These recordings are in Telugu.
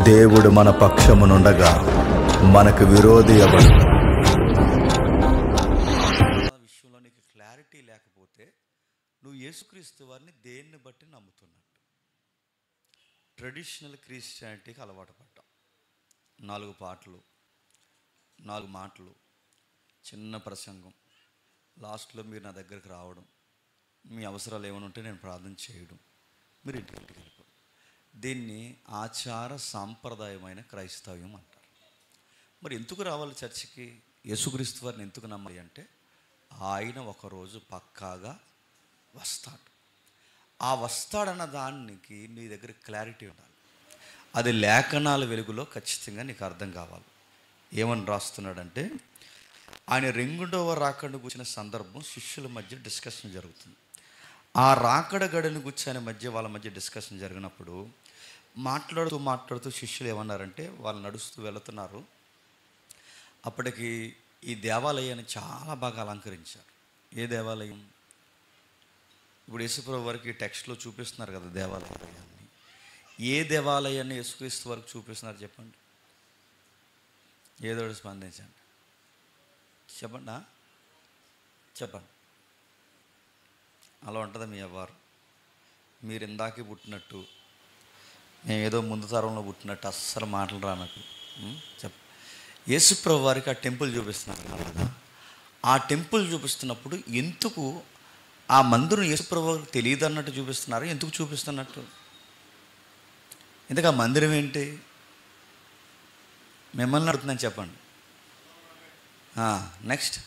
దేవుడు మన పక్షమునుండగా మనకు విరోధి ఎవడు? విషయంలో నీకు క్లారిటీ లేకపోతే నువ్వు యేసుక్రీస్తు వారిని దేన్ని బట్టి నమ్ముతున్నట్టు. ట్రెడిషనల్ క్రిస్టియానిటీకి అలవాటు పడ్డాం. 4 పాటలు, 4 మాటలు, చిన్న ప్రసంగం, లాస్ట్లో మీరు నా దగ్గరికి రావడం, మీ అవసరాలు ఏమైనా ఉంటే నేను ప్రార్థన చేయడం, మీరు ఇంటికి వెళ్ళిపోవడం. దీన్ని ఆచార సాంప్రదాయమైన క్రైస్తవ్యం అంటారు. మరి ఎందుకు రావాలి చర్చికి? యేసుక్రీస్తు వారిని ఎందుకు నమ్మాలి అంటే ఆయన ఒకరోజు పక్కాగా వస్తాడు. ఆ వస్తాడన్న దానికి నీ దగ్గర క్లారిటీ ఉండాలి. అది లేఖనాల వెలుగులో ఖచ్చితంగా నీకు అర్థం కావాలి. ఏమని రాస్తున్నాడంటే, ఆయన 2వ రాకడ కూర్చున్న సందర్భం శిష్యుల మధ్య డిస్కషన్ జరుగుతుంది. ఆ రాకడ గడిని కూర్చొని వాళ్ళ మధ్య డిస్కషన్ జరిగినప్పుడు మాట్లాడుతూ శిష్యులు ఏమన్నారంటే, వాళ్ళు నడుస్తూ వెళుతున్నారు. అప్పటికి ఈ దేవాలయాన్ని చాలా బాగా అలంకరించారు. ఏ దేవాలయం? ఇప్పుడు యేసుప్రభు వారికి టెక్స్ట్లో చూపిస్తున్నారు కదా దేవాలయాన్ని. ఏ దేవాలయాన్ని యేసుక్రీస్తు వారికి చూపిస్తున్నారు చెప్పండి? ఏదో స్పందించండి, చెప్పండి. అలా ఉంటుందా మీ వ్యవహారం? మీరు ఇందాకే పుట్టినట్టు, మేము ఏదో ముందు తరంలో పుట్టినట్టు అస్సలు మాటలు రా నాకు. యేసుప్రభు వారికి ఆ టెంపుల్ చూపిస్తున్నారు కదా. ఆ టెంపుల్ చూపిస్తున్నప్పుడు ఎందుకు ఆ మందిరం యేసుప్రభు వారికి తెలియదు అన్నట్టు చూపిస్తున్నారు? ఎందుకు చూపిస్తున్నట్టు? ఎందుకు ఆ మందిరం ఏంటి? మిమ్మల్ని అడుగుతున్నాను, చెప్పండి. నెక్స్ట్,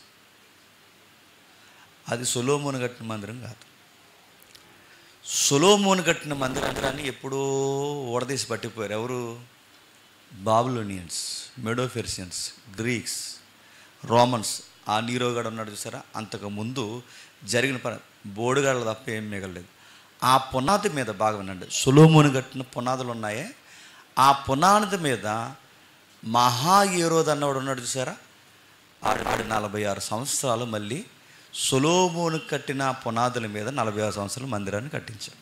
అది సొలొమోను కట్టిన మందిరం కాదు. సొలొమోను కట్టిన మందిరాన్ని ఎప్పుడో ఓడదీసి పట్టిపోయారు. ఎవరు? Babylonians, Medo-Persians, Greeks, Romans. ఆ నీరోగాడు ఉన్నాడు చూసారా, అంతకుముందు జరిగిన బోడుగాళ్ళు తప్ప ఏం మిగలలేదు. ఆ పునాది మీద బాగా వినండి, సొలొమోను కట్టిన పునాదులు ఉన్నాయే, ఆ పునాది మీద మహాయేరోదు అన్నవాడు ఉన్నాడు చూసారా, ఆడు 46 సంవత్సరాలు మళ్ళీ సొలొమోను కట్టిన పునాదుల మీద 46 సంవత్సరాల మందిరాన్ని కట్టించాడు.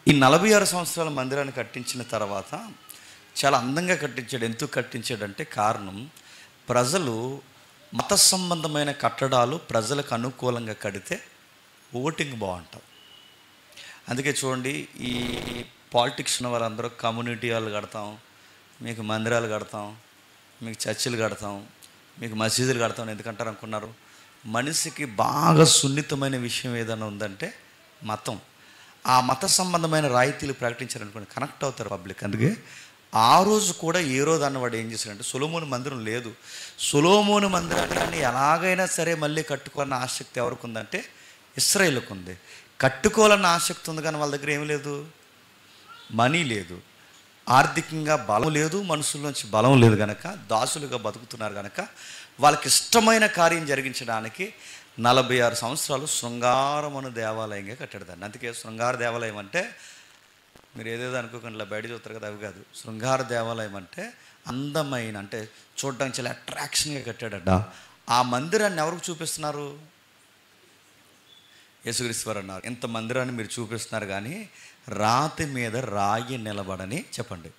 ఈ 46 సంవత్సరాల మందిరాన్ని కట్టించిన తర్వాత చాలా అందంగా కట్టించాడు. ఎందుకు కట్టించాడంటే కారణం, ప్రజలు మత సంబంధమైన కట్టడాలు ప్రజలకు అనుకూలంగా కడితే ఓటింగ్ బాగుంటుంది. అందుకే చూడండి, ఈ పాలిటిక్స్ ఉన్న వాళ్ళందరూ కమ్యూనిటీ వాళ్ళు కడతాం, మీకు మందిరాలు కడతాం, మీకు చర్చిలు కడతాం, మీకు మసీదులు కడతాం ఎందుకంటారు అనుకున్నారు? మనిషికి బాగా సున్నితమైన విషయం ఏదైనా ఉందంటే మతం. ఆ మత సంబంధమైన రాయితీలు ప్రకటించారనుకోండి, కనెక్ట్ అవుతారు పబ్లిక్. అందుకే ఆ రోజు కూడా ఏ రోజు అన్నవాడు ఏం చేశాడంటే, సొలొమోను మందిరం లేదు, సొలొమోను మందిరాన్ని ఎలాగైనా సరే మళ్ళీ కట్టుకోవాలన్న ఆసక్తి ఎవరికి ఉందంటే ఇశ్రాయేలుకు ఉంది. కట్టుకోవాలన్న ఆసక్తి ఉంది, కానీ వాళ్ళ దగ్గర ఏమి లేదు, మనీ లేదు, ఆర్థికంగా బలం లేదు, మనుషుల్లోంచి బలం లేదు, కనుక దాసులుగా బతుకుతున్నారు. కనుక వాళ్ళకి ఇష్టమైన కార్యం జరిగించడానికి 46 సంవత్సరాలు శృంగారమును దేవాలయంగా కట్టాడు దాన్ని. అందుకే శృంగార దేవాలయం అంటే మీరు ఏదేదో అనుకోకుండా ఇలా బయట చూస్తారు కదా, అవి కాదు. శృంగార దేవాలయం అంటే అందమైన, అంటే చూడడానికి చాలా అట్రాక్షన్గా కట్టాడట. ఆ మందిరాన్ని ఎవరికి చూపిస్తున్నారు? యేసుక్రీస్తు వారు అన్నారు, ఇంత మందిరాన్ని మీరు చూపిస్తున్నారు కానీ రాతి మీద రాయి నిలబడని చెప్పండి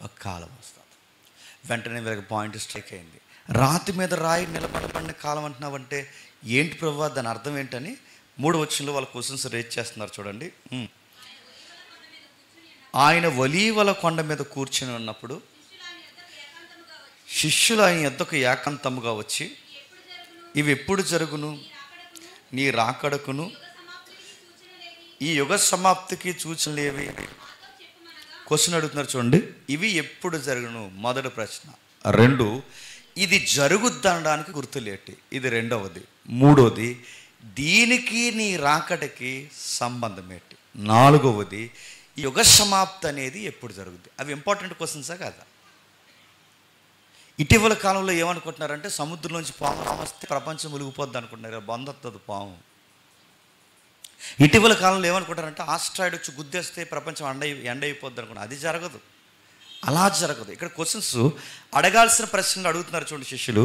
ఒక కాలం వస్తుంది. వెంటనే వీళ్ళకి పాయింట్ స్ట్రైక్ అయింది. రాతి మీద రాయి నిలబడబడిన కాలం అంటున్నావంటే ఏంటి ప్రభువా, దాని అర్థం ఏంటని 3వ వచనంలో వాళ్ళ క్వశ్చన్స్ రేజ్ చేస్తున్నారు. చూడండి, ఆయన ఒలీవల కొండ మీద కూర్చుని ఉన్నప్పుడు శిష్యులు ఆయన యొద్దకు ఏకాంతముగా వచ్చి, ఇవి ఎప్పుడు జరుగును? నీ రాకడకును ఈ యుగ సమాప్తికి సూచనలేవి? క్వశ్చన్ అడుగుతున్నారు. చూడండి, ఇవి ఎప్పుడు జరుగును? మొదటి ప్రశ్న. 2, ఇది జరుగుద్దనడానికి గుర్తులేటి? ఇది 2వది. 3వది, దీనికి నీ రాకడకి సంబంధం ఏంటి? 4వది, ఈ యుగ సమాప్తి అనేది ఎప్పుడు జరుగుద్ది? అవి ఇంపార్టెంట్ క్వశ్చన్సా కాదా? ఇటీవల కాలంలో ఏమనుకుంటున్నారంటే, సముద్రంలోంచి పాము వస్తే ప్రపంచం మునిగిపోద్ది అనుకుంటున్నారు. బందొస్తుంది పాము. ఇటీవల కాలంలో ఏమనుకుంటారంటే, ఆస్ట్రాయిడ్ వచ్చి గుద్దేస్తే ప్రపంచం ఎండ అయిపోద్ది అనుకున్నారు. అది జరగదు, అలా జరగదు. ఇక్కడ క్వశ్చన్స్ అడగాల్సిన ప్రశ్నలు అడుగుతున్నారు. చూడండి, శిష్యులు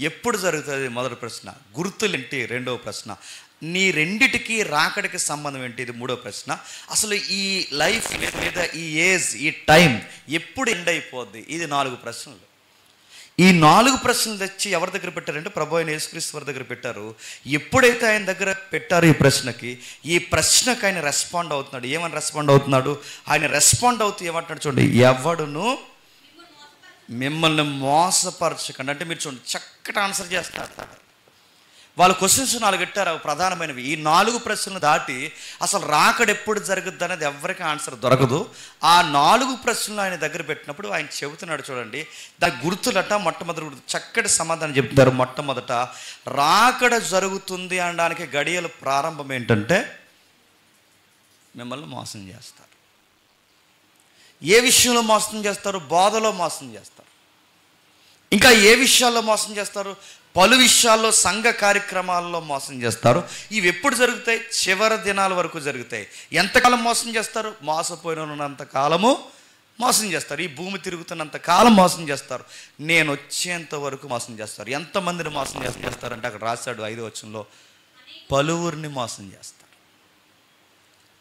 ఎప్పుడు జరుగుతుంది? మొదటి ప్రశ్న. గుర్తులేంటి? 2వ ప్రశ్న. నీ రెండిటికి రాకడికి సంబంధం ఏంటి? ఇది మూడో ప్రశ్న. అసలు ఈ లైఫ్ లేదా ఈ ఏజ్, ఈ టైం ఎప్పుడు ఎండ్ అయిపోద్ది? ఇది 4 ప్రశ్నలు. ఈ 4 ప్రశ్నలు తెచ్చి ఎవరి దగ్గర పెట్టారంటే ప్రభు అయిన యేసుక్రీస్తు వారి దగ్గర పెట్టారు. ఎప్పుడైతే ఆయన దగ్గర పెట్టారు ఈ ప్రశ్నకు ఆయన రెస్పాండ్ అవుతున్నాడు. ఏమని రెస్పాండ్ అవుతున్నాడు? ఆయన రెస్పాండ్ అవుతూ ఏమంటున్నాడు చూడండి, ఎవడును మిమ్మల్ని మోసపరచకండి. అంటే మీరు చూడండి, చక్కటి ఆన్సర్ చేస్తారు. వాళ్ళ క్వశ్చన్స్ 4 పెట్టారు, అవి ప్రధానమైనవి. ఈ 4 ప్రశ్నలు దాటి అసలు రాకడ ఎప్పుడు జరుగుద్ది అనేది ఎవరికి ఆన్సర్ దొరకదు. ఆ 4 ప్రశ్నలు ఆయన దగ్గర పెట్టినప్పుడు ఆయన చెబుతున్నాడు చూడండి, దాని గుర్తులట. మొట్టమొదటి గుర్తు చక్కటి సమాధానం చెప్తున్నారు. మొట్టమొదట రాకడ జరుగుతుంది అనడానికి గడియల ప్రారంభం ఏంటంటే మిమ్మల్ని మోసం చేస్తారు. ఏ విషయంలో మోసం చేస్తారు? బోధలో మోసం చేస్తారు. ఇంకా ఏ విషయాల్లో మోసం చేస్తారు? పలు విషయాల్లో, సంఘ కార్యక్రమాల్లో మోసం చేస్తారు. ఇవి ఎప్పుడు జరుగుతాయి? చివరి దినాల వరకు జరుగుతాయి. ఎంతకాలం మోసం చేస్తారు? మోసపోయినంత కాలము మోసం చేస్తారు. ఈ భూమి తిరుగుతున్నంత కాలం మోసం చేస్తారు. నేను వచ్చేంత వరకు మోసం చేస్తారు. ఎంతమందిని మోసం చేస్తారంటే అక్కడ రాశాడు 5వ వచనంలో, పలువురిని మోసం చేస్తారు.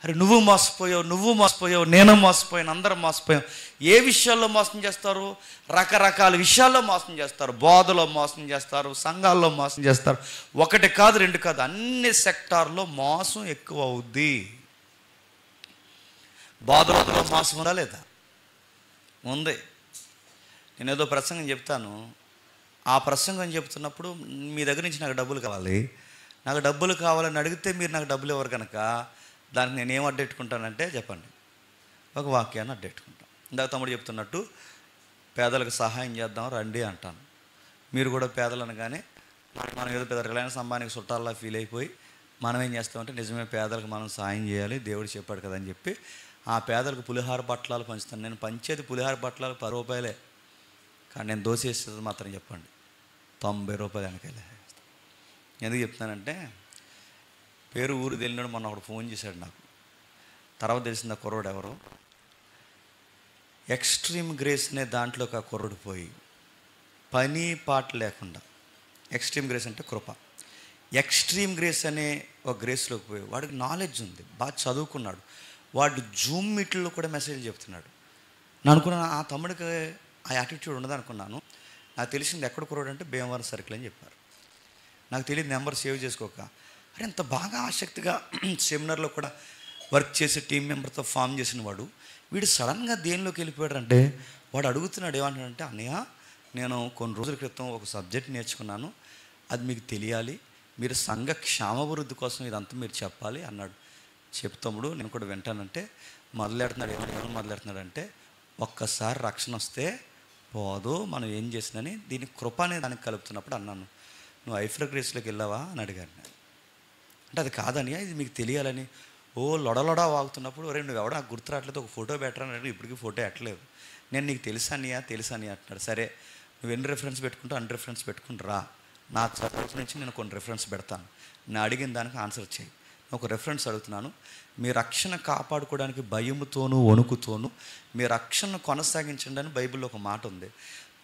అరే నువ్వు మోసపోయావు, నేను మోసపోయాను, అందరం మోసపోయాం. ఏ విషయాల్లో మోసం చేస్తారు? రకరకాల విషయాల్లో మోసం చేస్తారు. బోధలో మోసం చేస్తారు, సంఘాల్లో మోసం చేస్తారు. 1 కాదు 2 కాదు, అన్ని సెక్టార్లో మోసం ఎక్కువ అవుద్ది. బోధలో మోసం ఉందా లేదా? ఉంది. నేను ఏదో ప్రసంగం చెప్తాను. ఆ ప్రసంగం చెప్తున్నప్పుడు మీ దగ్గర నుంచి నాకు డబ్బులు కావాలని అడిగితే మీరు నాకు డబ్బులు ఇవ్వరు కనుక దానికి నేనేం అడ్డెట్టుకుంటానంటే చెప్పండి, ఒక వాక్యాన్ని అడ్డెట్టుకుంటాను. ఇందాక తమ్ముడు చెప్తున్నట్టు పేదలకు సహాయం చేద్దాం రండి అంటాను. మీరు కూడా పేదలు అనగానే మనం ఏదో పెద్ద రిలయన్స్ అంబానీకి చుట్టాల్లా ఫీల్ అయిపోయి మనం ఏం చేస్తామంటే నిజమే పేదలకు మనం సహాయం చేయాలి, దేవుడు చెప్పాడు కదా అని చెప్పి ఆ పేదలకు పులిహార బట్టలాలు పంచుతాను. నేను పంచేది పులిహార బట్టలాలు 10 రూపాయలే, కానీ నేను దోసేసేది మాత్రం చెప్పండి 90 రూపాయలు వెనకాలే. ఎందుకు చెప్తున్నానంటే పేరు ఊరు తెలియనాడు. మొన్న ఒకడు ఫోన్ చేశాడు నాకు. తర్వాత తెలిసింది ఆ కుర్రోడు ఎవరో. ఎక్స్ట్రీమ్ గ్రేస్ అనే దాంట్లోకి ఆ కుర్రోడు పోయి పని పాట లేకుండా, ఎక్స్ట్రీమ్ గ్రేస్ అంటే కృప, ఎక్స్ట్రీమ్ గ్రేస్ అనే ఒక గ్రేస్లోకి పోయి వాడికి నాలెడ్జ్ ఉంది, బాగా చదువుకున్నాడు. వాడు జూమ్ మీట్లో కూడా మెసేజ్ చెప్తున్నాడు. నేను అనుకున్నాను ఆ తమ్ముడికి ఆ యాటిట్యూడ్ ఉండదు అనుకున్నాను. నాకు తెలిసింది ఎక్కడ కుర్రోడు అంటే భీమవరం సర్కిల్ అని చెప్పారు. నాకు తెలియదు, నెంబర్ సేవ్ చేసుకోక. అరే ఎంత బాగా ఆసక్తిగా సెమినార్లో కూడా వర్క్ చేసే టీం మెంబర్తో ఫామ్ చేసిన వాడు వీడు సడన్గా దేనిలోకి వెళ్ళిపోయాడు అంటే వాడు అడుగుతున్నాడు. ఏమంటాడంటే, అన్నయ్య నేను కొన్ని రోజుల క్రితం ఒక సబ్జెక్ట్ నేర్చుకున్నాను, అది మీకు తెలియాలి, మీరు సంఘ క్షేమాభివృద్ధి కోసం ఇదంతా మీరు చెప్పాలి అన్నాడు. చెప్తాముడు నేను కూడా వింటానంటే ఏమని మొదలెడుతున్నాడంటే, ఒక్కసారి రక్షణ వస్తే పోదు, మనం ఏం చేసినని దీన్ని కృప అనే దానికి కలుపుతున్నప్పుడు అన్నాను, నువ్వు ఐఫ్రా గ్రేస్లోకి వెళ్ళావా అని అడిగాను నేను. అంటే అది కాదని, ఇది మీకు తెలియాలని లొడలొడా వాగుతున్నప్పుడు, ఒరే నువ్వు ఎవడో నాకు గుర్తు రావట్లేదు, ఒక ఫోటో పెట్టరాని ఇప్పటికీ ఫోటో ఎట్టలేదు. నేను నీకు తెలుసా అని అంటున్నాడు. సరే నువ్వు ఎన్ని రెఫరెన్స్ పెట్టుకుంటా అన్ని రెఫరెన్స్ పెట్టుకుని రా, నా తరఫు నుంచి నేను కొన్ని రెఫరెన్స్ పెడతాను, నేను అడిగిన దానికి ఆన్సర్ చేయి. నేను ఒక రెఫరెన్స్ అడుగుతున్నాను, మీ రక్షణ కాపాడుకోవడానికి భయముతోనూ వణుకుతోనూ మీ రక్షణను కొనసాగించండి అని బైబిల్లో ఒక మాట ఉంది.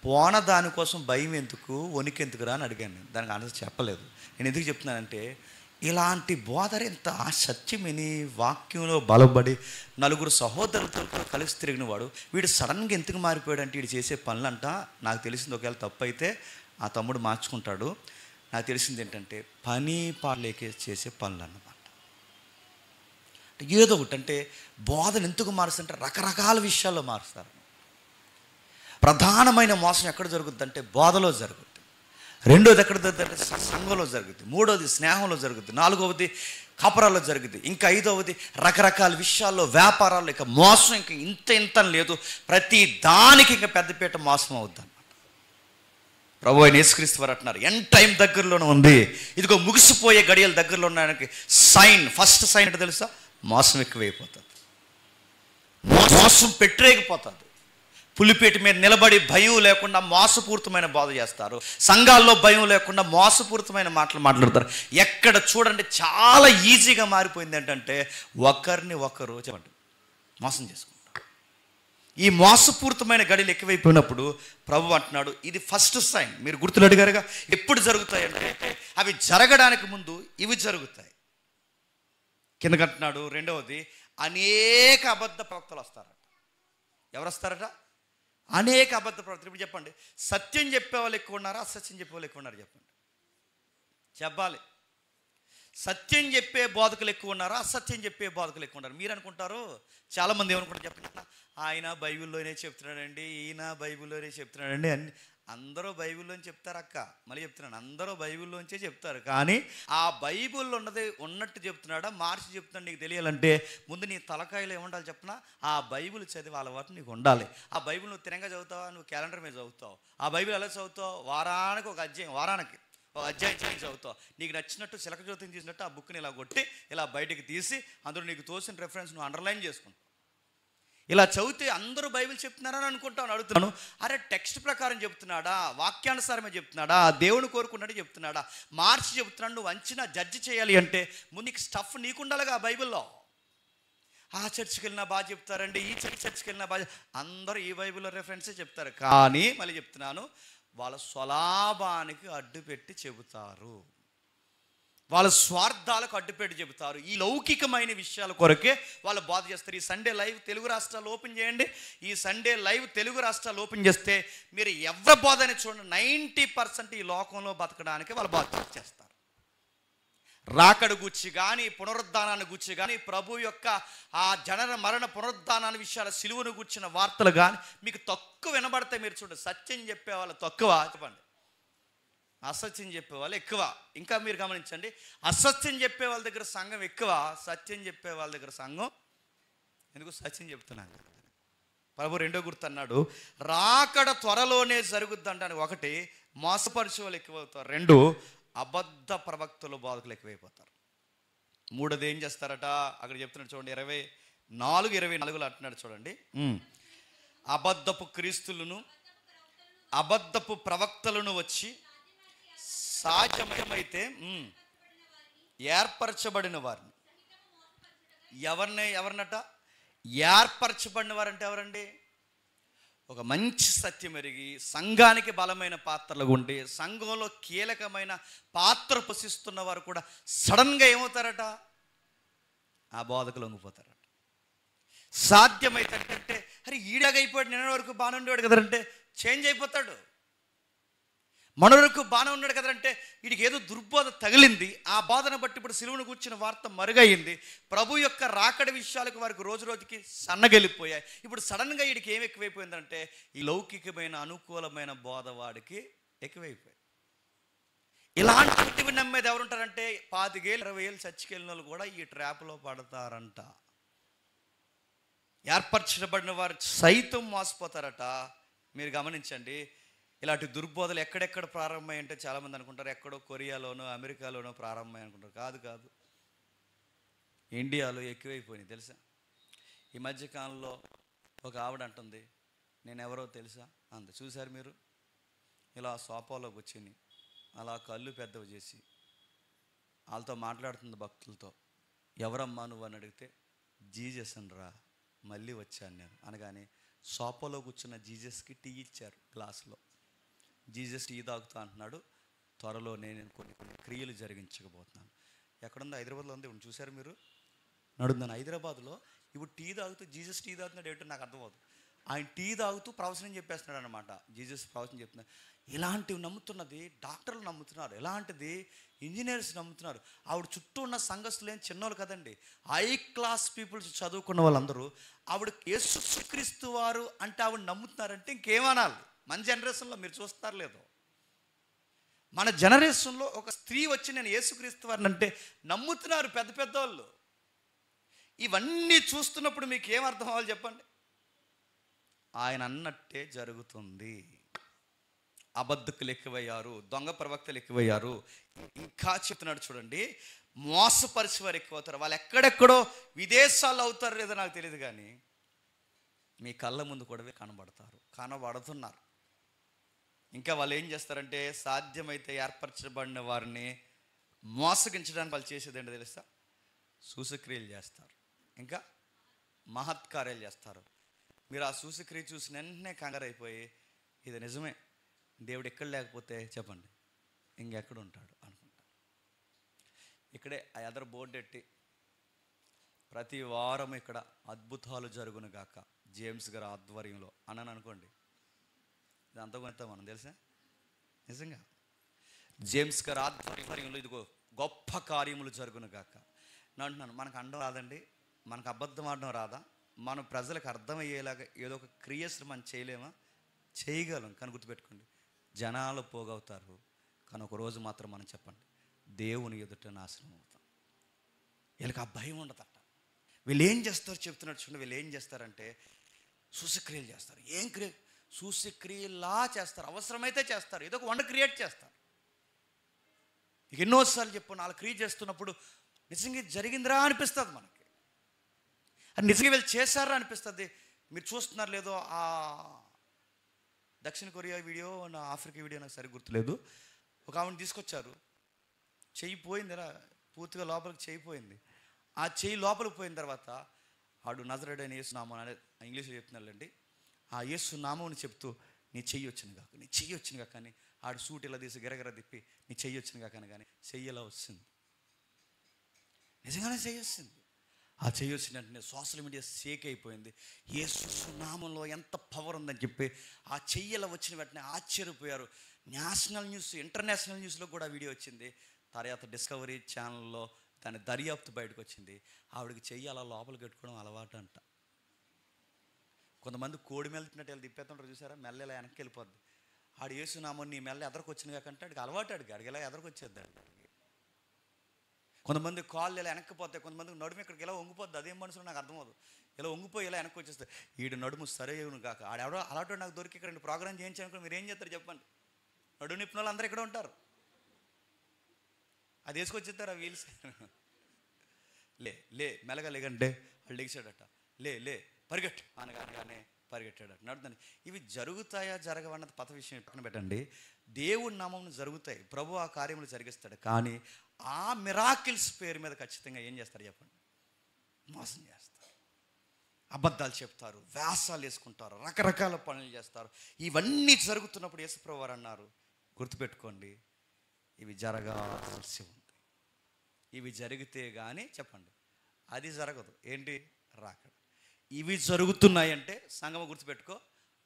పోన దానికోసం భయం ఎందుకు, వణికెందుకురా అని అడిగాను నేను. దానికి ఆన్సర్ చెప్పలేదు. నేను ఎందుకు చెప్తున్నానంటే, ఇలాంటి బోధన ఇంత సత్యమని వాక్యంలో బలపడి 4 సహోదరులతో కలిసి తిరిగిన వాడు వీడు సడన్గా ఎందుకు మారిపోయాడు అంటే, వీడు చేసే పనులంట నాకు తెలిసింది ఒకవేళ తప్పు అయితే ఆ తమ్ముడు మార్చుకుంటాడు. నాకు తెలిసింది ఏంటంటే పని పాలేకే చేసే పనులు అన్నమాట. ఏదో ఒకటి అంటే బోధన ఎందుకు మారుస్తుంటే రకరకాల విషయాల్లో మారుస్తారు. ప్రధానమైన మోసం ఎక్కడ జరుగుద్ది అంటే బోధలో జరుగుద్ది. 2వది ఎక్కడ జరుగుతుందంటే సంఘంలో జరుగుద్ది. 3వది స్నేహంలో జరుగుద్ది. 4వది కాపురాల్లో జరుగుద్ది. ఇంకా 5వది రకరకాల విషయాల్లో, వ్యాపారాల్లో. ఇక మోసం ఇంకా ఇంత లేదు, ప్రతి దానికి ఇంకా పెద్దపీట మోసం అవుద్ది అన్నమాట. ప్రభు అయిన యేసుక్రీస్తు వారు అంటున్నారు, ఎండ్ టైం దగ్గరలోనే ఉంది, ఇదిగో ముగిసిపోయే గడియలు దగ్గరలో ఉండడానికి సైన్, ఫస్ట్ సైన్ అంటే తెలుసా? మోసం ఎక్కువైపోతుంది, మోసం పెట్టరేగిపోతుంది. పులిపేట మీద నిలబడి భయం లేకుండా మోసపూరితమైన బోధ చేస్తారు. సంఘాల్లో భయం లేకుండా మోసపూరితమైన మాటలు మాట్లాడతారు. ఎక్కడ చూడండి చాలా ఈజీగా మారిపోయింది ఏంటంటే ఒకరిని ఒకరు చెప్పండి మోసం చేసుకుంటారు. ఈ మోసపూరితమైన గడియలు ఎక్కువైపోయినప్పుడు ప్రభు అంటున్నాడు, ఇది ఫస్ట్ సైన్. మీరు గుర్తులు అడిగారుగా ఎప్పుడు జరుగుతాయి అంటే, అవి జరగడానికి ముందు ఇవి జరుగుతాయి. కిందకంటున్నాడు. రెండవది, అనేక అబద్ధ ప్రవక్తలు వస్తారట. ఎవరు వస్తారట? అనేక అబద్ధ ప్రవక్తలు. ఇప్పుడు చెప్పండి, సత్యం చెప్పేవాళ్ళు ఎక్కువ ఉన్నారా, అసత్యం చెప్పేవాళ్ళు ఎక్కువ ఉన్నారు? చెప్పండి, చెప్పాలి. సత్యం చెప్పే బోధకులు ఎక్కువ ఉన్నారా, అసత్యం చెప్పే బోధకులు ఎక్కువ ఉన్నారు? మీరు అనుకుంటారు, చాలామంది ఏమనుకుంటారు చెప్పండి, ఆయన బైబిల్లోనే చెప్తున్నాడండి, ఈయన బైబిల్లోనే చెప్తున్నాడండి అని. అందరూ బైబిల్లోని చెప్తారు అక్క, మళ్ళీ చెప్తున్నాను, అందరూ బైబిల్లోంచే చెప్తారు. కానీ ఆ బైబిల్లో ఉన్నది ఉన్నట్టు చెప్తున్నాడా, మార్చి చెప్తున్నాడు నీకు తెలియాలంటే ముందు నీ తలకాయలో ఏముండాలి చెప్పనా? ఆ బైబిల్ చదివి అలవాటు నీకు ఉండాలి. ఆ బైబిల్ నువ్వు తిరంగా చదువుతావా, నువ్వు క్యాలెండర్ మీద చదువుతావు. ఆ బైబిల్ ఎలా చదువుతావు? వారానికి ఒక అధ్యాయం, వారానికి ఒక అధ్యాయం చదువుతావు. నీకు నచ్చినట్టు చిలక జ్యోతిని తీసినట్టు ఆ బుక్ని ఇలా కొట్టి ఇలా బయటికి తీసి అందులో నీకు తోసిన రెఫరెన్స్ నువ్వు అండర్లైన్ చేసుకుంటావు. ఇలా చదివితే అందరూ బైబిల్ చెప్తున్నారని అనుకుంటాను. అడుగుతున్నాను, అరే టెక్స్ట్ ప్రకారం చెప్తున్నాడా, వాక్యానుసారమే చెప్తున్నాడా, దేవుని కోరుకున్నట్టు చెప్తున్నాడా, మార్చి చెప్తున్నాడు? నువ్వు అంచనా జడ్జి చేయాలి అంటే ముందు నీకు స్టఫ్ నీకుండాలిగా బైబిల్లో. ఆ చర్చికి వెళ్ళినా బాగా చెప్తారండి, ఈ చర్చికి వెళ్ళినా బాగా, అందరూ ఈ బైబిల్లో రెఫరెన్సే చెప్తారు. కానీ మళ్ళీ చెప్తున్నాను, వాళ్ళ స్వలాభానికి అడ్డుపెట్టి చెబుతారు, వాళ్ళ స్వార్థాలకు అడ్డుపెట్టి చెబుతారు. ఈ లౌకికమైన విషయాల కొరకే వాళ్ళు బోధ చేస్తారు. ఈ సండే లైవ్ తెలుగు రాష్ట్రాలు ఓపెన్ చేయండి. ఈ సండే లైవ్ తెలుగు రాష్ట్రాలు ఓపెన్ చేస్తే మీరు ఎవరి బోధని చూడండి, 90% ఈ లోకంలో బతకడానికి వాళ్ళు బోధ చేస్తారు. రాకడ గుచ్చి కానీ, పునరుద్ధానాన్ని గుచ్చి కానీ, ప్రభు యొక్క ఆ జనన మరణ పునరుద్ధానాన్ని విషయాల సిలువను గుచ్చిన వార్తలు కానీ మీకు తక్కువ వినబడితే మీరు చూడండి. సత్యం చెప్పేవాళ్ళు తక్కువ, చెప్పండి, అసత్యం చెప్పేవాళ్ళు ఎక్కువ. ఇంకా మీరు గమనించండి, అసత్యం చెప్పే వాళ్ళ దగ్గర సంఘం ఎక్కువ, సత్యం చెప్పే వాళ్ళ దగ్గర సంఘం ఎందుకు? సత్యం చెప్తున్నాను. ప్రభు రెండో గుర్తు అన్నాడు, రాకడ త్వరలోనే జరుగుద్ది అంటాను. ఒకటి, మోసపరిచే వాళ్ళు ఎక్కువ అవుతారు. రెండు, అబద్ధ ప్రవక్తలు బోధకులు ఎక్కువైపోతారు. మూడోది ఏం చేస్తారట, అక్కడ చెప్తున్నాడు చూడండి, 24:24 అంటున్నాడు చూడండి, అబద్ధపు క్రీస్తులను అబద్ధపు ప్రవక్తలను వచ్చి సాధ్యమైతే ఏర్పరచబడిన వారిని. ఎవరినట? ఏర్పరచబడిన వారంటే ఎవరండి? ఒక మంచి సత్యం ఎరిగి సంఘానికి బలమైన పాత్రలు ఉండి సంఘంలో కీలకమైన పాత్ర పోషిస్తున్న వారు కూడా సడన్గా ఏమవుతారట? ఆ బోధకులు లొంగిపోతారట. సాధ్యమైతే అంటే అరే ఈడగైపోయాడు, నిన్న వరకు బాగానే ఉండేవాడు కదంటే చేంజ్ అయిపోతాడు. మన వరకు బాగానే ఉన్నాడు కదంటే వీడికి ఏదో దుర్బోధ తగిలింది, ఆ బాధను బట్టి ఇప్పుడు సిలువను కూర్చున్న వార్త మరుగయింది. ప్రభు యొక్క రాకడ విషయాలకు వారికి రోజు రోజుకి సన్నగెలిపోయాయి. ఇప్పుడు సడన్గా వీడికి ఏమి ఎక్కువైపోయిందంటే ఈ లౌకికమైన అనుకూలమైన బోధ వాడికి ఎక్కువైపోయాయి. ఇలాంటివి నమ్మేది ఎవరుంటారంటే 25 ఏళ్ళు 20 ఏళ్ళు చచ్చికెళ్ళిన వాళ్ళు కూడా ఈ ట్రాప్లో పడతారంట. ఏర్పరచబడిన వారు సైతం మోసపోతారట. మీరు గమనించండి, ఇలాంటి దుర్బోధలు ఎక్కడెక్కడ ప్రారంభమై అంటే చాలామంది అనుకుంటారు ఎక్కడో కొరియాలోనో అమెరికాలోనో ప్రారంభమై అనుకుంటారు. కాదు, ఇండియాలో ఎక్కువైపోయినాయి తెలుసా. ఈ మధ్యకాలంలో ఒక ఆవిడ అంటుంది, నేను ఎవరో తెలుసా అంత. చూశారు మీరు? ఇలా సోఫాలో కూర్చుని అలా కళ్ళు పెద్దవి చేసి వాళ్ళతో మాట్లాడుతుంది భక్తులతో. ఎవరమ్మా నువ్వు అని అడిగితే జీజస్ అనరా, మళ్ళీ వచ్చాను నేను అనగానే సోఫాలో కూర్చున్న జీజస్కి టీ ఇచ్చారు గ్లాసులో. జీసస్ టీ తాగుతా అంటున్నాడు, త్వరలో నేను కొన్ని క్రియలు జరిగించకపోతున్నాను. ఎక్కడుందో? హైదరాబాద్లో ఉంది. ఇప్పుడు చూశారు మీరు? నడుందని హైదరాబాద్లో ఇప్పుడు టీ తాగుతూ జీసస్ టీ తాగుతున్నాడు ఏంటో నాకు అర్థమవుతుంది. ఆయన టీ తాగుతూ ప్రవచనం చెప్పేస్తున్నాడు అనమాట. జీసస్ ప్రవచనం చెప్తున్నాడు. ఇలాంటివి నమ్ముతున్నది డాక్టర్లు నమ్ముతున్నారు, ఎలాంటిది ఇంజనీర్స్ నమ్ముతున్నారు. ఆవిడ చుట్టూ ఉన్న సంఘస్థులు ఏం చిన్నోళ్ళు కదండి, హై క్లాస్ పీపుల్స్ చదువుకున్న వాళ్ళందరూ ఆవిడ యేసుక్రీస్తు వారు అంటే ఆవిడ నమ్ముతున్నారంటే ఇంకేమనాలి? మన జనరేషన్లో మీరు చూస్తున్నారు లేదో, మన జనరేషన్లో ఒక స్త్రీ వచ్చి నేను యేసుక్రీస్తు వారిని అంటే నమ్ముతున్నారు పెద్ద పెద్దవాళ్ళు. ఇవన్నీ చూస్తున్నప్పుడు మీకు ఏం అర్థం అవ్వాలి చెప్పండి? ఆయన అన్నట్టే జరుగుతుంది. అబద్ధకులు ఎక్కువయ్యారు, దొంగ ప్రవక్తలు ఎక్కువయ్యారు. ఇంకా చెప్తున్నాడు చూడండి, మోసపరిచి వారు ఎక్కువ అవుతారు. వాళ్ళు ఎక్కడెక్కడో విదేశాల్లో అవుతారు లేదో నాకు తెలియదు, కానీ మీ కళ్ళ ముందు కూడా కనబడుతున్నారు. ఇంకా వాళ్ళు ఏం చేస్తారంటే సాధ్యమైతే ఏర్పరచబడిన వారిని మోసగించడానికి వాళ్ళు చేసేది ఏంటో తెలుసా? సూచక్రియలు చేస్తారు, ఇంకా మహత్కార్యాలు చేస్తారు. మీరు ఆ సూచక్రియ చూసిన వెంటనే కంగారు అయిపోయి ఇది నిజమే, దేవుడు ఎక్కడ లేకపోతే చెప్పండి ఇంకెక్కడ ఉంటాడు అనుకుంటారు. ఇక్కడే ఆ ఎదరు బోర్డు ఎట్టి ప్రతి వారం ఇక్కడ అద్భుతాలు జరుగును గాక జేమ్స్ గారి ఆధ్వర్యంలో అన్నాను అనుకోండి, ఇదంతా కొంత మనం తెలుసా, నిజంగా జేమ్స్ గారి ఆధ్వర్యంలో ఇదిగో గొప్ప కార్యములు జరుగును గాక నేను అంటున్నాను. మనకు అండం రాదండి, మనకు అబద్ధం ఆడడం రాదా, మన ప్రజలకు అర్థమయ్యేలాగా ఏదో ఒక క్రియేషన్ మనం చేయలేమా? చేయగలం. కానీ గుర్తుపెట్టుకోండి, జనాలు పోగవుతారు, కానీ ఒక రోజు మాత్రం మనం చెప్పండి, దేవుని ఎదుట నాశనం అవుతాం. వీళ్ళకి ఆ భయం ఉండదట. వీళ్ళు ఏం చేస్తారు చెప్తున్నట్టు చూడండి. వీళ్ళు ఏం చేస్తారంటే సూచక్రియలు చేస్తారు. ఏం సూచక్రియలా చేస్తారు, అవసరమైతే చేస్తారు, ఏదో ఒక వంట క్రియేట్ చేస్తారు. ఇక ఎన్నోసార్లు చెప్పు, నాలుగు క్రియేట్ చేస్తున్నప్పుడు నిజంగా జరిగిందిరా అనిపిస్తుంది మనకి, అది నిజంగా వీళ్ళు చేశారా అనిపిస్తుంది. మీరు చూస్తున్నారు లేదో, ఆ దక్షిణ కొరియా వీడియో, నా ఆఫ్రికా వీడియో నాకు సరిగ్గా గుర్తులేదు. ఒక ఆవిడని తీసుకొచ్చారు, చెయ్యి పోయింది, ఇలా పూర్తిగా లోపలికి చెయ్యి పోయింది. ఆ చెయ్యి లోపలికి పోయిన తర్వాత ఆడు నజరేయుడైన యేసు నామం అనేది ఇంగ్లీష్లో చెప్తున్నాళ్ళండి, ఆ యేసు నామని చెప్తూ నీ చెయ్యి వచ్చింది కాక, నీ చెయ్యి వచ్చింది కాక అని ఆడు సూట్ ఇలా తీసి గిరగిర తిప్పి నీ చెయ్యి వచ్చింది కాక కానీ చెయ్యి ఇలా వస్తుంది, నిజంగానే చెయ్యి వస్తుంది. ఆ చెయ్యి వచ్చిన వెంటనే సోషల్ మీడియా షేక్ అయిపోయింది. యేసు నామంలో ఎంత పవర్ ఉందని చెప్పి ఆ చెయ్యిలా వచ్చిన వెంటనే ఆశ్చర్యపోయారు. నేషనల్ న్యూస్, ఇంటర్నేషనల్ న్యూస్లో కూడా వీడియో వచ్చింది. తర్వాత డిస్కవరీ ఛానల్లో దాని దర్యాప్తు బయటకు వచ్చింది. ఆవిడకి చెయ్యి అలా లోపలికి పెట్టుకోవడం అలవాటు అంట. కొంతమంది కోడి మెల్లుతున్నట్టు వెళ్ళి తిప్పేస్తుంటారు చూసారా, మెల్ల ఇలా వెనక్కి వెళ్ళిపోద్ది. ఆడు యేసునామం నీ మెల్ల ఎదరికి కాకంటే ఆడికి అలవాటు, అడిగి ఇలా ఎదరికి వచ్చేద్ది ఆడికి. కొంతమంది కాళ్ళు ఇలా వెనక్కిపోతాయి, కొంతమందికి నడుము ఇక్కడికి ఇలా వంగిపోద్ది. అదేం మనుషులు నాకు అర్థమవుతుంది. ఇలా వంగిపోయి ఇలా వెనక్కి వచ్చేస్తాయి. వీడు నడుము సరైన కాక ఆడెవడో అలాంటి నాకు దొరికి ఇక్కడ ప్రోగ్రామ్ చేయించానుకో మీరు ఏం చేస్తారు చెప్పండి? నడుము నిప్పిన వాళ్ళు అందరూ ఇక్కడ ఉంటారు, అది వేసుకొచ్చేస్తారు ఆ వీల్స్. లే మెల్లగా లేకంటే వాళ్ళు లెగిసాడట, లే పరిగెట్టు అనగానే పరిగెట్టాడట. నడుతుంది. ఇవి జరుగుతాయా జరగవన్నది పత విషయం పక్కన పెట్టండి. దేవుడి నామం జరుగుతాయి, ప్రభు ఆ కార్యములు జరిగిస్తాడు. కానీ ఆ మిరాకిల్స్ పేరు మీద ఖచ్చితంగా ఏం చేస్తారు చెప్పండి? మోసం చేస్తారు, అబద్ధాలు చెప్తారు, వ్యాసాలు వేసుకుంటారు, రకరకాల పనులు చేస్తారు. ఇవన్నీ జరుగుతున్నప్పుడు యేసుప్రభు వారు అన్నారు, గుర్తుపెట్టుకోండి, ఇవి జరగాల్సి ఉంది. ఇవి జరిగితే కానీ చెప్పండి అది జరగదు. ఏంటి? రాకడ. ఇవి జరుగుతున్నాయంటే సంగమ గుర్తుపెట్టుకో,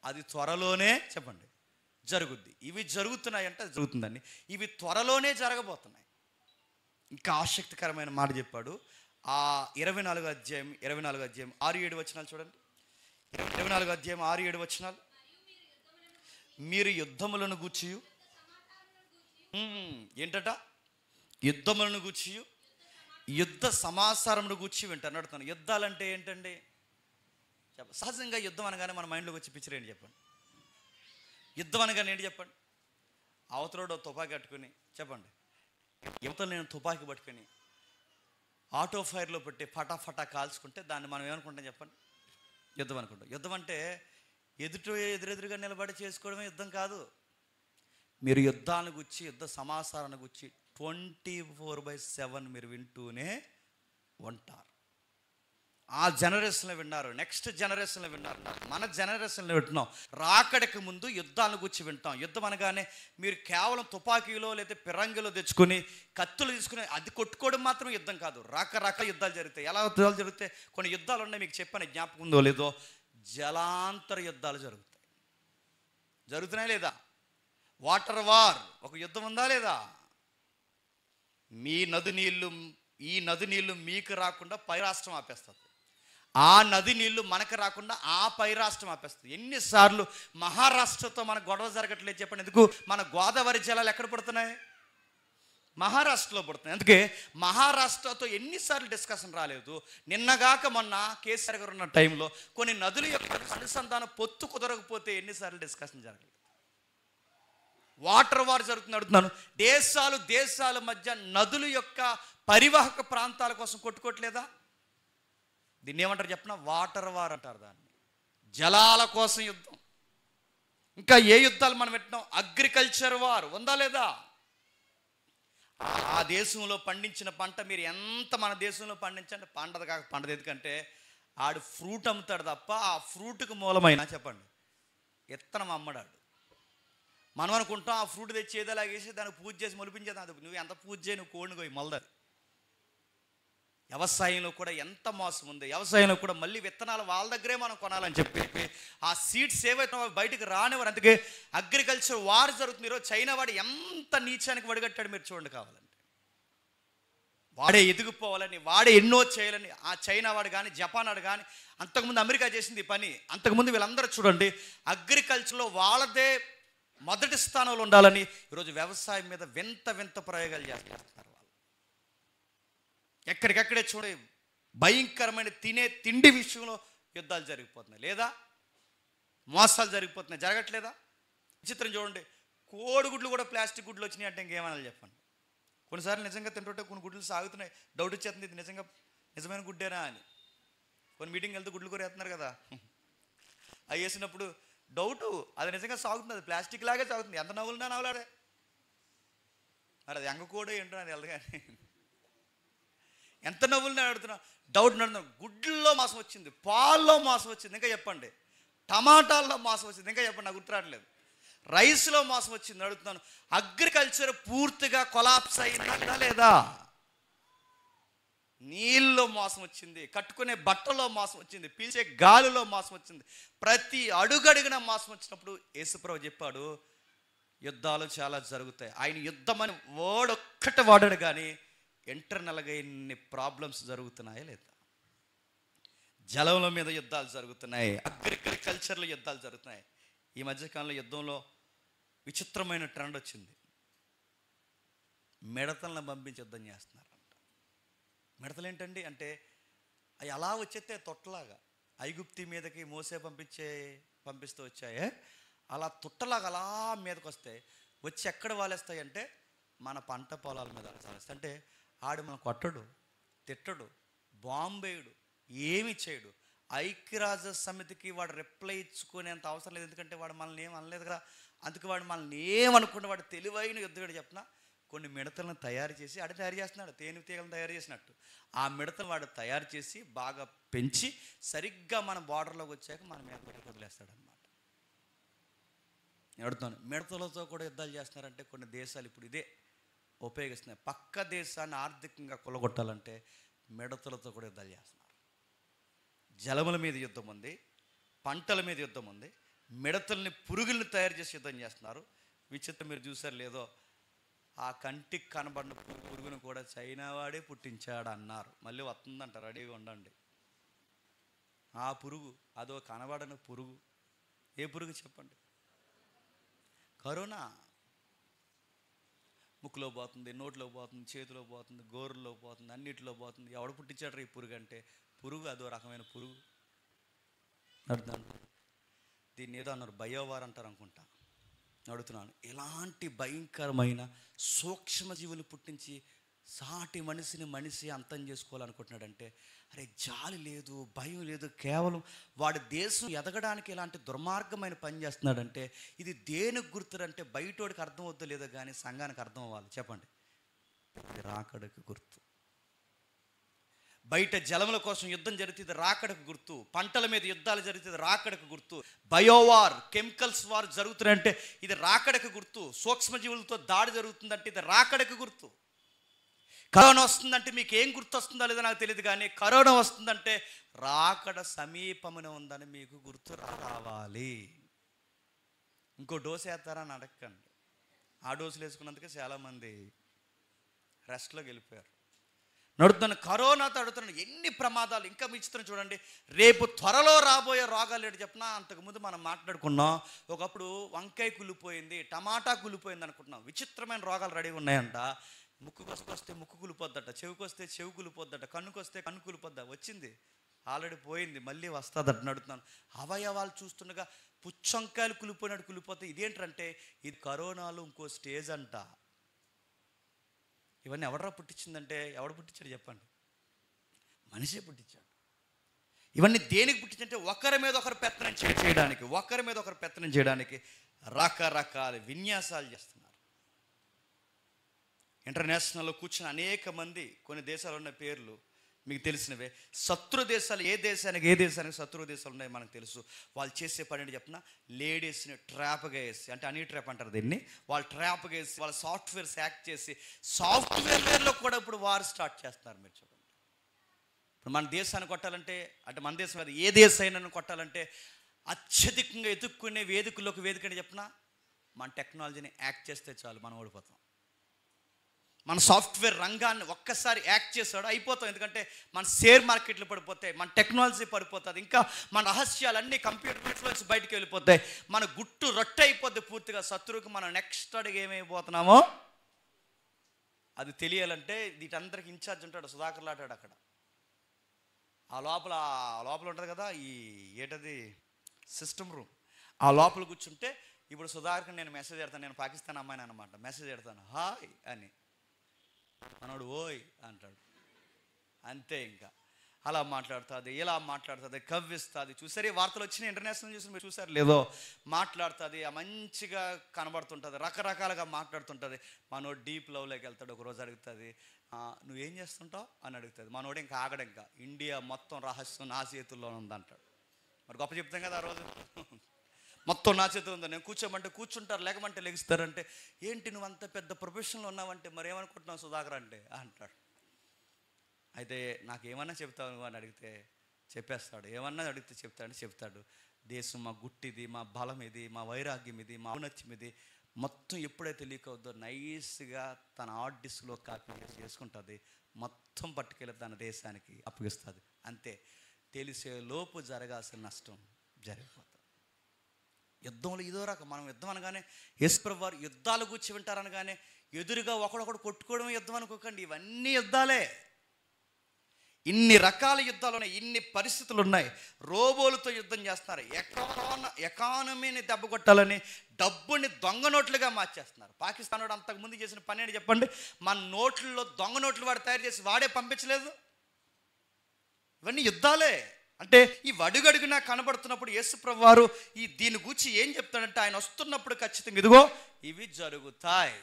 అది త్వరలోనే చెప్పండి జరుగుద్ది. ఇవి జరుగుతున్నాయంటే అది జరుగుతుందండి. ఇవి త్వరలోనే జరగబోతున్నాయి. ఇంకా ఆసక్తికరమైన మాట చెప్పాడు. ఆ 24వ అధ్యాయం 6-7 వచనాలు చూడండి. 24వ అధ్యాయం 6-7 వచనాలు. మీరు యుద్ధములను గూర్చియు, ఏంటట? యుద్ధములను గూర్చియు యుద్ధ సమాచారమును గూర్చి వింటాను. అడుగుతాను, యుద్ధాలంటే ఏంటండి? సహజంగా యుద్ధం అనగానే మన మైండ్లోకి వచ్చి పిక్చర్ ఏంటి చెప్పండి? యుద్ధం అనగానే ఏంటి చెప్పండి? అవతలోడు తుపాకీ కట్టుకుని చెప్పండి, యువతలు నేను తుపాకీ పట్టుకుని ఆటో ఫైర్లో పెట్టి ఫటాఫటా కాల్చుకుంటే దాన్ని మనం ఏమనుకుంటాం చెప్పండి? యుద్ధం అనుకుంటాం. యుద్ధం అంటే ఎదురెదురుగా నిలబడి చేసుకోవడమే యుద్ధం కాదు. మీరు యుద్ధాన్ని గుచ్చి, యుద్ధ సమాచారాన్ని గుచ్చి 24/7 మీరు వింటూనే ఉంటారు. ఆ జనరేషన్లో విన్నారు, నెక్స్ట్ జనరేషన్లో విన్నారు, మన జనరేషన్లో వింటున్నాం. రాకడికి ముందు యుద్ధాలను గురించి వింటాం. యుద్ధం అనగానే మీరు కేవలం తుపాకీలో లేదా పిరంగిలో తెచ్చుకొని కత్తులు తీసుకుని అది కొట్టుకోవడం మాత్రం యుద్ధం కాదు. రకరకాల యుద్ధాలు జరుగుతాయి. ఎలా యుద్ధాలు జరుగుతాయి? కొన్ని యుద్ధాలు ఉన్నాయి, మీకు చెప్పాను, జ్ఞాపకం ఉందో లేదో. జలాంతర యుద్ధాలు జరుగుతున్నాయా లేదా? వాటర్ వార్, ఒక యుద్ధం ఉందా లేదా? ఈ నది నీళ్లు మీకు రాకుండా పై రాష్ట్రం ఆపేస్తుంది. ఆ నది నీళ్లు మనకు రాకుండా ఆ పై రాష్ట్రం ఆపేస్తుంది. ఎన్నిసార్లు మహారాష్ట్రతో మన గొడవ జరగట్లేదు చెప్పండి? ఎందుకు? మన గోదావరి జలాలు ఎక్కడ పడుతున్నాయి? మహారాష్ట్రలో పడుతున్నాయి. అందుకే మహారాష్ట్రతో ఎన్నిసార్లు డిస్కషన్ రాలేదు. నిన్నగాక మొన్న కేసీఆర్ గారు ఉన్న టైంలో కొన్ని నదుల యొక్క అనుసంధానం పొత్తు కుదరకపోతే ఎన్నిసార్లు డిస్కషన్ జరగలేదు. వాటర్ వార్ జరుగుతుంది. అడుగుతున్నాను, దేశాల మధ్య నదుల యొక్క పరివాహక ప్రాంతాల కోసం కొట్టుకోవట్లేదా? దీన్ని ఏమంటారు చెప్పిన? వాటర్ వార్ అంటారు దాన్ని. జలాల కోసం యుద్ధం. ఇంకా ఏ యుద్ధాలు మనం పెట్టినాం? అగ్రికల్చర్ వార్ ఉందా లేదా? ఆ దేశంలో పండించిన పంట మీరు ఎంత మన దేశంలో పండించండి, పండదు. ఎందుకంటే ఆడు ఫ్రూట్ అమ్ముతాడు తప్ప ఆ ఫ్రూట్కి మూలమైన చెప్పండి ఇత్తనం అమ్మడాడు. మనం అనుకుంటాం ఆ ఫ్రూట్ తెచ్చి ఏదోలాగేసి దానికి పూజ చేసి మొలిపించేది. అది నువ్వు ఎంత పూజ చేయి, నువ్వు కోడిని పోయి మొలదది. వ్యవసాయంలో కూడా ఎంత మోసం ఉంది. వ్యవసాయంలో కూడా మళ్ళీ విత్తనాలు వాళ్ళ దగ్గరే మనం కొనాలని చెప్పి ఆ సీడ్స్ ఏవైతే బయటకు రానివారు. అందుకే అగ్రికల్చర్ వార్ జరుగుతుంది. ఈరోజు చైనా వాడు ఎంత నీచానికి వడిగట్టాడు మీరు చూడండి. కావాలంటే వాడే ఎదిగిపోవాలని, వాడే ఎన్నో చేయాలని ఆ చైనా వాడు కానీ, జపాన్ వాడు కానీ, అంతకుముందు అమెరికా చేసింది ఈ పని. అంతకుముందు వీళ్ళందరూ చూడండి అగ్రికల్చర్లో వాళ్ళదే మొదటి స్థానంలో ఉండాలని ఈరోజు వ్యవసాయం మీద వింత వింత ప్రయోగాలు చేస్తున్నారు వాళ్ళు. ఎక్కడికక్కడే చూడే భయంకరమైన తిండి విషయంలో యుద్ధాలు జరిగిపోతున్నాయి, లేదా మోసాలు జరిగిపోతున్నాయి. జరగట్లేదా? విచిత్రం చూడండి, కోడిగుడ్లు కూడా ప్లాస్టిక్ గుడ్లు వచ్చినాయి అంటే ఇంకేమన్నా చెప్పండి. కొన్నిసార్లు నిజంగా తింటుంటే కొన్ని గుడ్లు సాగుతున్నాయి, డౌట్ వచ్చేస్తుంది ఇది నిజంగా నిజమైన గుడ్డేనా అని. కొన్ని మీటింగ్ వెళ్తే గుడ్లు కూడా వేస్తున్నారు కదా, అవి వేసినప్పుడు డౌటు అది నిజంగా సాగుతుంది, అది ప్లాస్టిక్ లాగే సాగుతుంది. ఎంత నవ్వులున్నా నవ్వులాడే, మరి అది ఎంగకోడో ఏంటో అది వెళ్ళదు కానీ ఎంత నవ్వులున్నా అడుగుతున్నా, డౌట్ నడుతున్నా. గుడ్లలో మోసం వచ్చింది, పాల్లో మోసం వచ్చింది, ఇంకా చెప్పండి. టమాటాల్లో మోసం వచ్చింది, ఇంకా చెప్పండి, నాకు గుర్తురావట్లేదు. రైస్లో మోసం వచ్చింది, అడుగుతున్నాను. అగ్రికల్చర్ పూర్తిగా కొలాప్స్ అయిందా లేదా? నీళ్ళలో మోసం వచ్చింది, కట్టుకునే బట్టలో మోసం వచ్చింది, పీల్చే గాలిలో మోసం వచ్చింది. ప్రతి అడుగడుగున మోసం వచ్చినప్పుడు యేసుప్రభు చెప్పాడు యుద్ధాలు చాలా జరుగుతాయి. ఆయన యుద్ధం అని ఒక్కటి వాడాడు కానీ ఇంటర్నల్గా ఎన్ని ప్రాబ్లమ్స్ జరుగుతున్నాయా లేదా? జలంల మీద యుద్ధాలు జరుగుతున్నాయి, అగ్రికల్చర్లో యుద్ధాలు జరుగుతున్నాయి. ఈ మధ్యకాలంలో యుద్ధంలో విచిత్రమైన ట్రెండ్ వచ్చింది. మిడతలను పంపించి యుద్ధం చేస్తున్నారంట. మిడతలు ఏంటండి అంటే అవి అలా వచ్చేస్తే తొట్టలాగా ఐగుప్తి మీదకి మోసే పంపిస్తూ వచ్చాయే, అలా తుట్టలాగా అలా మీదకి వస్తాయి. వచ్చి ఎక్కడ వాలేస్తాయి అంటే మన పంట పొలాల మీద వాలేస్తాయి. అంటే ఆడు మనం కొట్టడు, తిట్టడు, బాంబేయుడు, ఏమి చేయడు. ఐక్యరాజ్య సమితికి వాడు రిప్లై ఇచ్చుకునేంత అవసరం లేదు, ఎందుకంటే వాడు మనల్ని ఏం అనలేదు కదా. అందుకే వాడు మనల్ని ఏమనుకుంటే వాడు తెలివైన యుద్ధం చెప్పిన కొన్ని మిడతలను తయారు చేసి ఆడ తయారు చేస్తున్నాడు, తేనె తీగలను తయారు చేసినట్టు. ఆ మిడతలు వాడు తయారు చేసి బాగా పెంచి సరిగ్గా మన బార్డర్లోకి వచ్చాక మన మీద వదిలేస్తాడు అనమాట. అడుగుతాను, మిడతలతో కూడా యుద్ధాలు చేస్తున్నారంటే కొన్ని దేశాలు ఇప్పుడు ఇదే ఉపయోగిస్తున్నాయి. పక్క దేశాన్ని ఆర్థికంగా కొల్లగొట్టాలంటే మిడతలతో కూడా యుద్ధాలు చేస్తున్నారు. జలముల మీద యుద్ధం ఉంది, పంటల మీద యుద్ధం ఉంది, మిడతల్ని పురుగుల్ని తయారు చేసి యుద్ధం చేస్తున్నారు. విచిత్రం మీరు చూసారు లేదో, ఆ కంటికి కనబడిన పురుగును కూడా చైనా వాడే పుట్టించాడు అన్నారు. మళ్ళీ వస్తుందంట, రెడీగా ఉండండి. ఆ పురుగు అదో కనబడని పురుగు. ఏ పురుగు చెప్పండి? కరోనా. ముక్కులో పోతుంది, నోట్లో పోతుంది, చేతిలో పోతుంది, గోరులో పోతుంది, అన్నిటిలో పోతుంది. ఎవడు పుట్టించాడు ఈ పురుగు అంటే? పురుగు అదో రకమైన పురుగు. అర్థం? దీన్ని ఏదో అన్నారు, బయోవార్ అంటారు అనుకుంటా. అడుగుతున్నాను, ఎలాంటి భయంకరమైన సూక్ష్మజీవులు పుట్టించి సాటి మనిషి అంతం చేసుకోవాలనుకుంటున్నాడంటే, అరే జాలి లేదు, భయం లేదు, కేవలం వాడి దేశం ఎదగడానికి ఇలాంటి దుర్మార్గమైన పని చేస్తున్నాడంటే ఇది దేనికి గుర్తురంటే బయటోడికి అర్థం అవుద్దో లేదో కానీ సంఘానికి అర్థం అవ్వాలి. చెప్పండి, ఇది రాకడకు గుర్తు. బయట జలముల కోసం యుద్ధం జరిగితే రాకడకు గుర్తు, పంటల మీద యుద్ధాలు జరిగితే రాకడకు గుర్తు, బయోవార్ కెమికల్స్ వార్ జరుగుతున్నాయంటే ఇది రాకడకు గుర్తు, సూక్ష్మజీవులతో దాడి జరుగుతుందంటే ఇది రాకడకు గుర్తు. కరోనా వస్తుందంటే మీకు ఏం గుర్తు వస్తుందో లేదో నాకు తెలియదు కానీ కరోనా వస్తుందంటే రాకడ సమీపమున ఉందని మీకు గుర్తు రావాలి. ఇంకో డోసు వేస్తారని అడగండి. ఆ డోసులు వేసుకున్నందుకే చాలామంది రెస్ట్లోకి వెళ్ళిపోయారు. నడుతున్నాను, కరోనాతో అడుగుతున్నాను, ఎన్ని ప్రమాదాలు. ఇంకా విచిత్రం చూడండి, రేపు త్వరలో రాబోయే రోగాలు ఏంటి చెప్పినా. అంతకుముందు మనం మాట్లాడుకున్నాం, ఒకప్పుడు వంకాయ కుళ్ళిపోయింది, టమాటా కుళ్ళిపోయింది అనుకుంటున్నాం. విచిత్రమైన రోగాలు రెడీగా ఉన్నాయంట. ముక్కుకు వస్తే ముక్కు కులిపోద్దట, చెవికి వస్తే చెవి కులిపోద్దట, కన్నుకు వస్తే కన్ను కులిపోద్ద. వచ్చింది, ఆల్రెడీ పోయింది, మళ్ళీ వస్తుందట. నడుతున్నాను, అవయవాలు చూస్తుండగా పుచ్చంకాయలు కులిపోయినట్టు కులిపోతే ఇదేంటంటే ఇది కరోనాలో ఇంకో స్టేజ్ అంట. ఇవన్నీ ఎవడరా పుట్టించిందంటే ఎవడు పుట్టించాడు చెప్పండి? మనిషే పుట్టించాడు. ఇవన్నీ దేనికి పుట్టించంటే ఒకరి మీద ఒకరు పెత్తనం చేయడానికి, ఒకరి మీద ఒకరు పెత్తనం చేయడానికి రకరకాల విన్యాసాలు చేస్తున్నారు. ఇంటర్నేషనల్లో కూర్చున్న అనేక మంది, కొన్ని దేశాలు ఉన్న పేర్లు మీకు తెలిసినవే. శత్రు దేశాలు, ఏ దేశానికి శత్రు దేశాలు ఉన్నాయో మనకు తెలుసు. వాళ్ళు చేసే పని ఏంటి చెప్పిన, లేడీస్ని ట్రాప్గా వేసి, అంటే అనీ ట్రాప్ అంటారు దీన్ని, వాళ్ళు ట్రాప్గా వేసి వాళ్ళ సాఫ్ట్వేర్స్ హ్యాక్ చేసి సాఫ్ట్వేర్లో కూడా ఇప్పుడు వార్ స్టార్ట్ చేస్తున్నారు. మీరు చూడండి, మన దేశాన్ని కొట్టాలంటే, అంటే మన దేశం కాదు, ఏ దేశాన్ని కొట్టాలంటే అత్యధికంగా ఎదుర్కొనే వేదికల్లోకి వేదిక అని చెప్పినా మన టెక్నాలజీని యాక్ట్ చేస్తే చాలు, మనం ఓడిపోతాం. మన సాఫ్ట్వేర్ రంగాన్ని ఒక్కసారి యాక్ట్ చేసాడు అయిపోతాం. ఎందుకంటే మన షేర్ మార్కెట్లు పడిపోతాయి, మన టెక్నాలజీ పడిపోతుంది, ఇంకా మన రహస్యాలన్నీ కంప్యూటర్ ఇన్ఫ్లుయెన్స్ బయటికి వెళ్ళిపోతాయి, మన గుట్టు రొట్టె అయిపోద్ది పూర్తిగా. శత్రువుకి మనం నెక్స్ట్ అడుగు ఏమైపోతున్నామో అది తెలియాలంటే వీటందరికి ఇన్ఛార్జ్ ఉంటాడు, సుధాకర్ లాటాడు అక్కడ. ఆ లోపల ఉంటుంది కదా ఈ ఏంటది సిస్టమ్ రూమ్, ఆ లోపల కూర్చుంటే ఇప్పుడు సుధాకర్ నేను మెసేజ్ పెడతాను, నేను పాకిస్తాన్ అమ్మాయిని అనమాట, మెసేజ్ పెడతాను హాయ్ అని, మనోడు ఓయ్ అంటాడు, అంతే. ఇంకా అలా మాట్లాడుతుంది, ఇలా మాట్లాడుతుంది, కవ్విస్తుంది. చూసారు వార్తలు వచ్చినాయి, ఇంటర్నేషనల్ చూసి మీరు చూసారు లేదో, మాట్లాడుతుంది, మంచిగా కనబడుతుంటుంది, రకరకాలుగా మాట్లాడుతుంటుంది. మనోడు డీప్ లవ్లోకి వెళ్తాడు. ఒకరోజు అడుగుతుంది, నువ్వేం చేస్తుంటావు అని అడుగుతుంది. మనోడు ఇంకా ఆగడు, ఇంకా ఇండియా మొత్తం రహస్యం నా చేతుల్లో ఉందంటాడు. మరి గొప్ప చెప్తాం కదా, ఆ రోజు మొత్తం నా చేతుల్లో ఉందా, నేను కూర్చోమంటే కూర్చుంటారు, లేకమంటే లెగిస్తారంటే, ఏంటి నువ్వు అంత పెద్ద ప్రొఫెషన్లో ఉన్నావంటే మరి ఏమనుకుంటున్నావు సుధాకర్ అంటే అంటాడు. అయితే నాకేమన్నా చెప్తావు నువ్వు అని అడిగితే చెప్పేస్తాడు, ఏమన్నా అడిగితే చెప్తాడు. దేశం మా గుట్టిది, మా బలం ఇది, మా వైరాగ్యం ఇది, మా ఔన్నత్యం ఇది, మొత్తం ఎప్పుడైతే లీక్ అవుద్దో నైస్గా తన హార్డ్ డిస్క్లో కాపీ చేసుకుంటుంది, మొత్తం పట్టుకెళ్ళి తన దేశానికి అప్పగిస్తుంది. అంతే, తెలిసే లోపు జరగాల్సిన నష్టం జరిగిపోతుంది. యుద్ధంలో ఇదో రకం. మనం యుద్ధం అనగానే యేసుప్రభువు వారు యుద్ధాలు కూర్చి వింటారనగానే ఎదురుగా ఒకడొకడు కొట్టుకోవడం యుద్ధం అనుకోకండి, ఇవన్నీ యుద్ధాలే. ఇన్ని రకాల యుద్ధాలు ఉన్నాయి, ఇన్ని పరిస్థితులు ఉన్నాయి. రోబోలతో యుద్ధం చేస్తున్నారు, ఎకానమీని దెబ్బ కొట్టాలని డబ్బుని దొంగ నోట్లుగా మార్చేస్తున్నారు. పాకిస్తాన్ వాడు అంతకుముందు చేసిన పని ఏంటి చెప్పండి? మన నోట్లలో దొంగ నోట్లు వాడు తయారు చేసి వాడే పంపించలేదు. ఇవన్నీ యుద్ధాలే. అంటే ఈ అడుగడుగునా కనబడుతున్నప్పుడు యేసుప్రభువు వారు దీని గురించి ఏం చెప్తాడంటే, ఆయన వస్తున్నప్పుడు ఖచ్చితంగా ఇదిగో ఇవి జరుగుతాయి,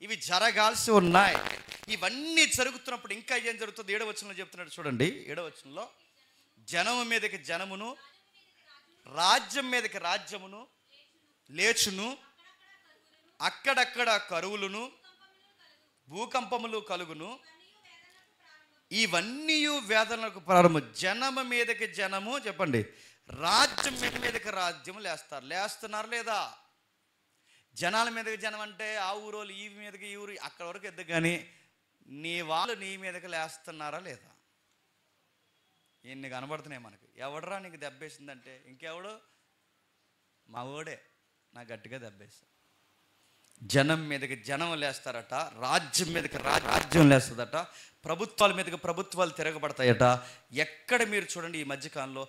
ఇవి జరగాల్సి ఉన్నాయి. ఇవన్నీ జరుగుతున్నప్పుడు ఇంకా ఏం జరుగుతుంది? 7వ వచనంలో చెప్తున్నాడు చూడండి. 7వ వచనంలో, జనము మీదకి జనమును, రాజ్యం మీదకి రాజ్యమును లేచును, అక్కడక్కడ కరువులను, భూకంపములు కలుగును, ఇవన్నీ వేదనలకు ప్రారంభం. జనము మీదకి జనము, చెప్పండి, రాజ్యం మీదకి రాజ్యము లేస్తున్నారు లేదా? జనాల మీదకి జనం అంటే ఆ ఊరోళ్ళు ఈ మీదకి ఈ ఊరు అక్కడ వరకు ఎద్దు, కానీ నీ వాళ్ళు నీ మీదకి లేస్తున్నారా లేదా? ఇన్ని కనబడుతున్నాయి మనకి. ఎవడరా నీకు దెబ్బేసిందంటే ఇంకెవడు, మా ఓడే నాకు గట్టిగా దెబ్బేస్తా. జనం మీదకి జనం లేస్తారట, రాజ్యం మీదకి రాజ్యం లేస్తుందట, ప్రభుత్వాల మీదకి ప్రభుత్వాలు తిరగబడతాయట. ఎక్కడ మీరు చూడండి ఈ మధ్యకాలంలో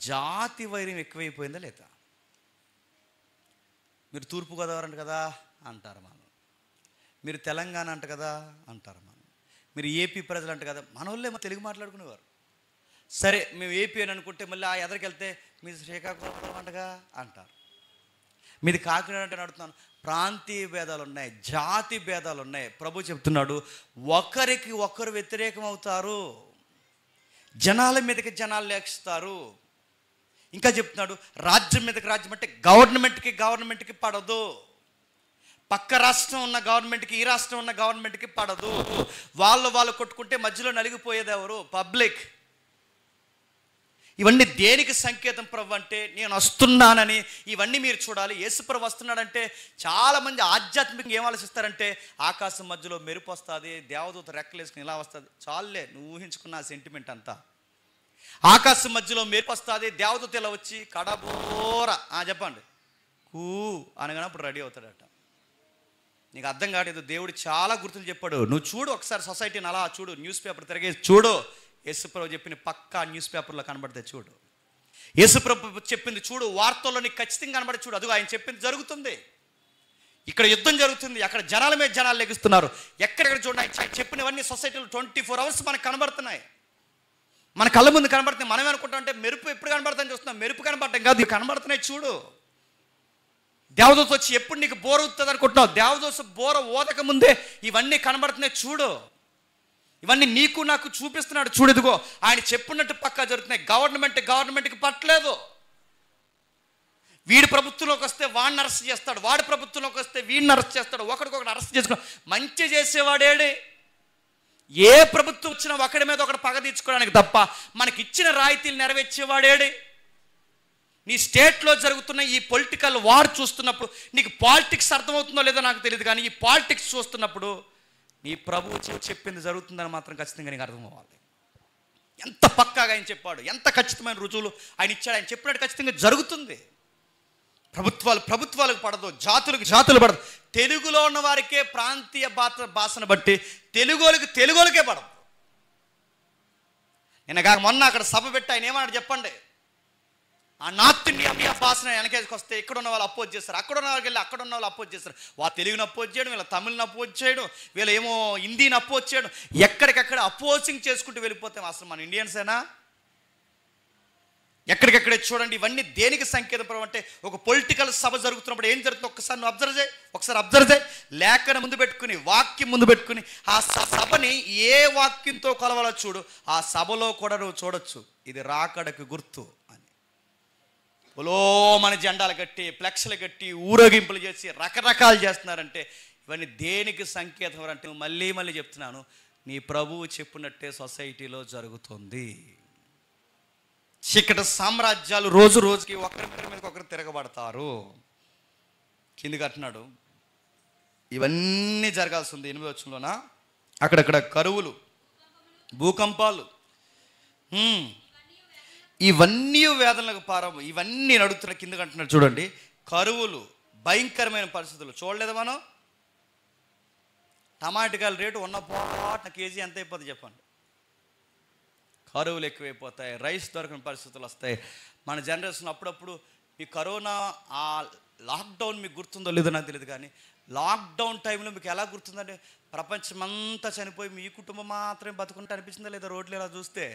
జాతి వైరం ఎక్కువైపోయిందా లేదా? మీరు తూర్పుగోదావరి అంట కదా అంటారు మనం, మీరు తెలంగాణ అంట కదా అంటారు మనం, మీరు ఏపీ ప్రజలు అంట కదా. మన వాళ్ళే తెలుగు మాట్లాడుకునేవారు. సరే మేము ఏపీ అని అనుకుంటే మళ్ళీ ఆ ఎదరికి వెళ్తే మీరు శ్రీకాకుళం అంటగా అంటారు, మీది కాకినాడ అంటే అడుగుతున్నాను. ప్రాంతీయ భేదాలు ఉన్నాయి, జాతి భేదాలు ఉన్నాయి. ప్రభు చెప్తున్నాడు, ఒకరికి ఒకరు వ్యతిరేకం అవుతారు, జనాల మీదకి జనాలు లేస్తారు. ఇంకా చెప్తున్నాడు, రాజ్యం మీదకి రాజ్యం అంటే గవర్నమెంట్కి పడదు. పక్క రాష్ట్రం ఉన్న గవర్నమెంట్కి ఈ రాష్ట్రం ఉన్న గవర్నమెంట్కి పడదు. వాళ్ళు కొట్టుకుంటే మధ్యలో నలిగిపోయేది ఎవరు? పబ్లిక్. ఇవన్నీ దేనికి సంకేతం ప్రభు అంటే, నేను వస్తున్నానని. ఇవన్నీ మీరు చూడాలి. యేసు ప్రభు వస్తున్నాడంటే చాలామంది ఆధ్యాత్మికంగా ఏం ఆలోచిస్తారంటే, ఆకాశం మధ్యలో మెరుపు వస్తుంది, దేవదూత రెక్కలేసుకుని ఇలా వస్తుంది. చాలులే, నువ్వు ఊహించుకున్న సెంటిమెంట్ అంతా. ఆకాశం మధ్యలో మెరుపు వస్తుంది, దేవదూత ఇలా వచ్చి కడబోర చెప్పండి కూ అనగానే అప్పుడు రెడీ అవుతాడట. నీకు అర్థం కాలేదు. దేవుడు చాలా గుర్తులు చెప్పాడు. నువ్వు చూడు ఒకసారి సొసైటీని, అలా చూడు, న్యూస్ పేపర్ తిరిగేసి చూడు. యేసుప్రభు చెప్పిన పక్కా న్యూస్ పేపర్లో కనబడితే చూడు. యేసుప్రభు చెప్పింది చూడు, వార్తల్లో నీకు ఖచ్చితంగా కనబడి చూడు. అదిగో ఆయన చెప్పింది జరుగుతుంది. ఇక్కడ యుద్ధం జరుగుతుంది, అక్కడ జనాల మీద జనాలు లెగిస్తున్నారు. ఎక్కడెక్కడ చూడండి ఆయన చెప్పినవన్నీ సొసైటీలో 24 hours మనకు కనబడుతున్నాయి, మన కళ్ళ ముందు కనబడుతున్నాయి. మనం అనుకుంటాం అంటే మెరుపు ఎప్పుడు కనబడుతుందని చూస్తున్నాం. మెరుపు కనబడటం కాదు, కనబడుతున్నాయి చూడు. దేవదూత వచ్చి ఎప్పుడు నీకు బోర ఊదుతుంది అనుకుంటున్నావు? దేవదూత బోర ఓదక ముందే ఇవన్నీ కనబడుతున్నాయి చూడు. ఇవన్నీ నీకు నాకు చూపిస్తున్నాడు చూడు. ఇదిగో ఆయన చెప్పినట్టు పక్కా జరుగుతున్నాయి. గవర్నమెంట్కి పట్టలేదు. వీడి ప్రభుత్వంలోకి వస్తే వాడిని అరెస్ట్ చేస్తాడు, వాడి ప్రభుత్వంలోకి వస్తే వీడిని అరెస్ట్ చేస్తాడు, ఒకరికొకటి అరెస్ట్ చేసుకుని మంచి చేసేవాడేడే. ఏ ప్రభుత్వం వచ్చినా ఒకడి మీద ఒకటి పగ తీర్చుకోవడానికి తప్ప మనకి ఇచ్చిన రాయితీలు నెరవేర్చేవాడేడే? నీ స్టేట్లో జరుగుతున్న ఈ పొలిటికల్ వార్ చూస్తున్నప్పుడు నీకు పాలిటిక్స్ అర్థమవుతుందో లేదో నాకు తెలియదు, కానీ ఈ పాలిటిక్స్ చూస్తున్నప్పుడు నీ ప్రభువు చెప్పింది జరుగుతుందని మాత్రం ఖచ్చితంగా నీకు అర్థం అవ్వాలి. ఎంత పక్కాగా ఆయన చెప్పాడు, ఎంత ఖచ్చితమైన రుజువులు ఆయన ఇచ్చాడు, ఆయన చెప్పినట్టు ఖచ్చితంగా జరుగుతుంది. ప్రభుత్వాలకు పడదు, జాతులు పడదు. తెలుగులో ఉన్న వారికే ప్రాంతీయ భాషను బట్టి తెలుగులకే పడదు. నేను మొన్న అక్కడ సభ పెట్టి ఆయన ఏమన్నాడు చెప్పండి? ఆ నార్త్ ఇండియా భాషను వెనకేసుకు వస్తే ఇక్కడ ఉన్న వాళ్ళు అపోజ్ చేస్తారు, అక్కడ ఉన్న వాళ్ళకి వెళ్ళి అక్కడ ఉన్న వాళ్ళు అపోజ్ చేస్తారు. తెలుగుని అపోజ్ చేయడం, వీళ్ళ తమిళని అపోజ్ చేయడం, వీళ్ళు ఏమో హిందీని అపోజ్ చేయడం, ఎక్కడికక్కడ అపోజింగ్ చేసుకుంటూ వెళ్ళిపోతాం. అసలు మన ఇండియన్సేనా? ఎక్కడికక్కడే చూడండి. ఇవన్నీ దేనికి సంకేతం అంటే ఒక పొలిటికల్ సభ జరుగుతున్నప్పుడు ఏం జరుగుతుందో ఒకసారి నువ్వు అబ్జర్వ్ చేయి. లేఖను ముందు పెట్టుకుని, వాక్యం ముందు పెట్టుకుని ఆ సభని ఏ వాక్యంతో కొలవాలో చూడు. ఆ సభలో కూడా నువ్వు చూడొచ్చు ఇది రాకడకు గుర్తు అని. మన జెండాలు కట్టి, ఫ్లెక్స్లు కట్టి, ఊరేగింపులు చేసి రకరకాలు చేస్తున్నారంటే ఇవన్నీ దేనికి సంకేతం అంటే మళ్ళీ చెప్తున్నాను, నీ ప్రభువు చెప్పినట్టే సొసైటీలో జరుగుతుంది. చీకటి సామ్రాజ్యాలు రోజుకి ఒకరి మీద ఒకరు తిరగబడతారు. కిందికి అంటున్నాడు ఇవన్నీ జరగాల్సి ఉంది. 8వ వచనంలోనా అక్కడక్కడ కరువులు, భూకంపాలు, ఇవన్నీ వేదనలకు ఇవన్నీ నడుస్తున్న. కిందకి అంటున్నాడు చూడండి, కరువులు, భయంకరమైన పరిస్థితులు. చూడలేదు మనం? టమాటకాయల రేటు ఉన్న పాట కేజీ ఎంత అయిపోతుంది చెప్పండి. కరువులు ఎక్కువైపోతాయి, రైస్ దొరకని పరిస్థితులు వస్తాయి. మన జనరేషన్ అప్పుడప్పుడు ఈ కరోనా ఆ లాక్డౌన్ మీకు గుర్తుందో లేదో నాకు తెలియదు, కానీ లాక్డౌన్ టైంలో మీకు ఎలా గుర్తుందంటే ప్రపంచమంతా చనిపోయి మీ కుటుంబం మాత్రమే బతుకుంటే అనిపించిందా లేదా? రోడ్లు ఇలా చూస్తే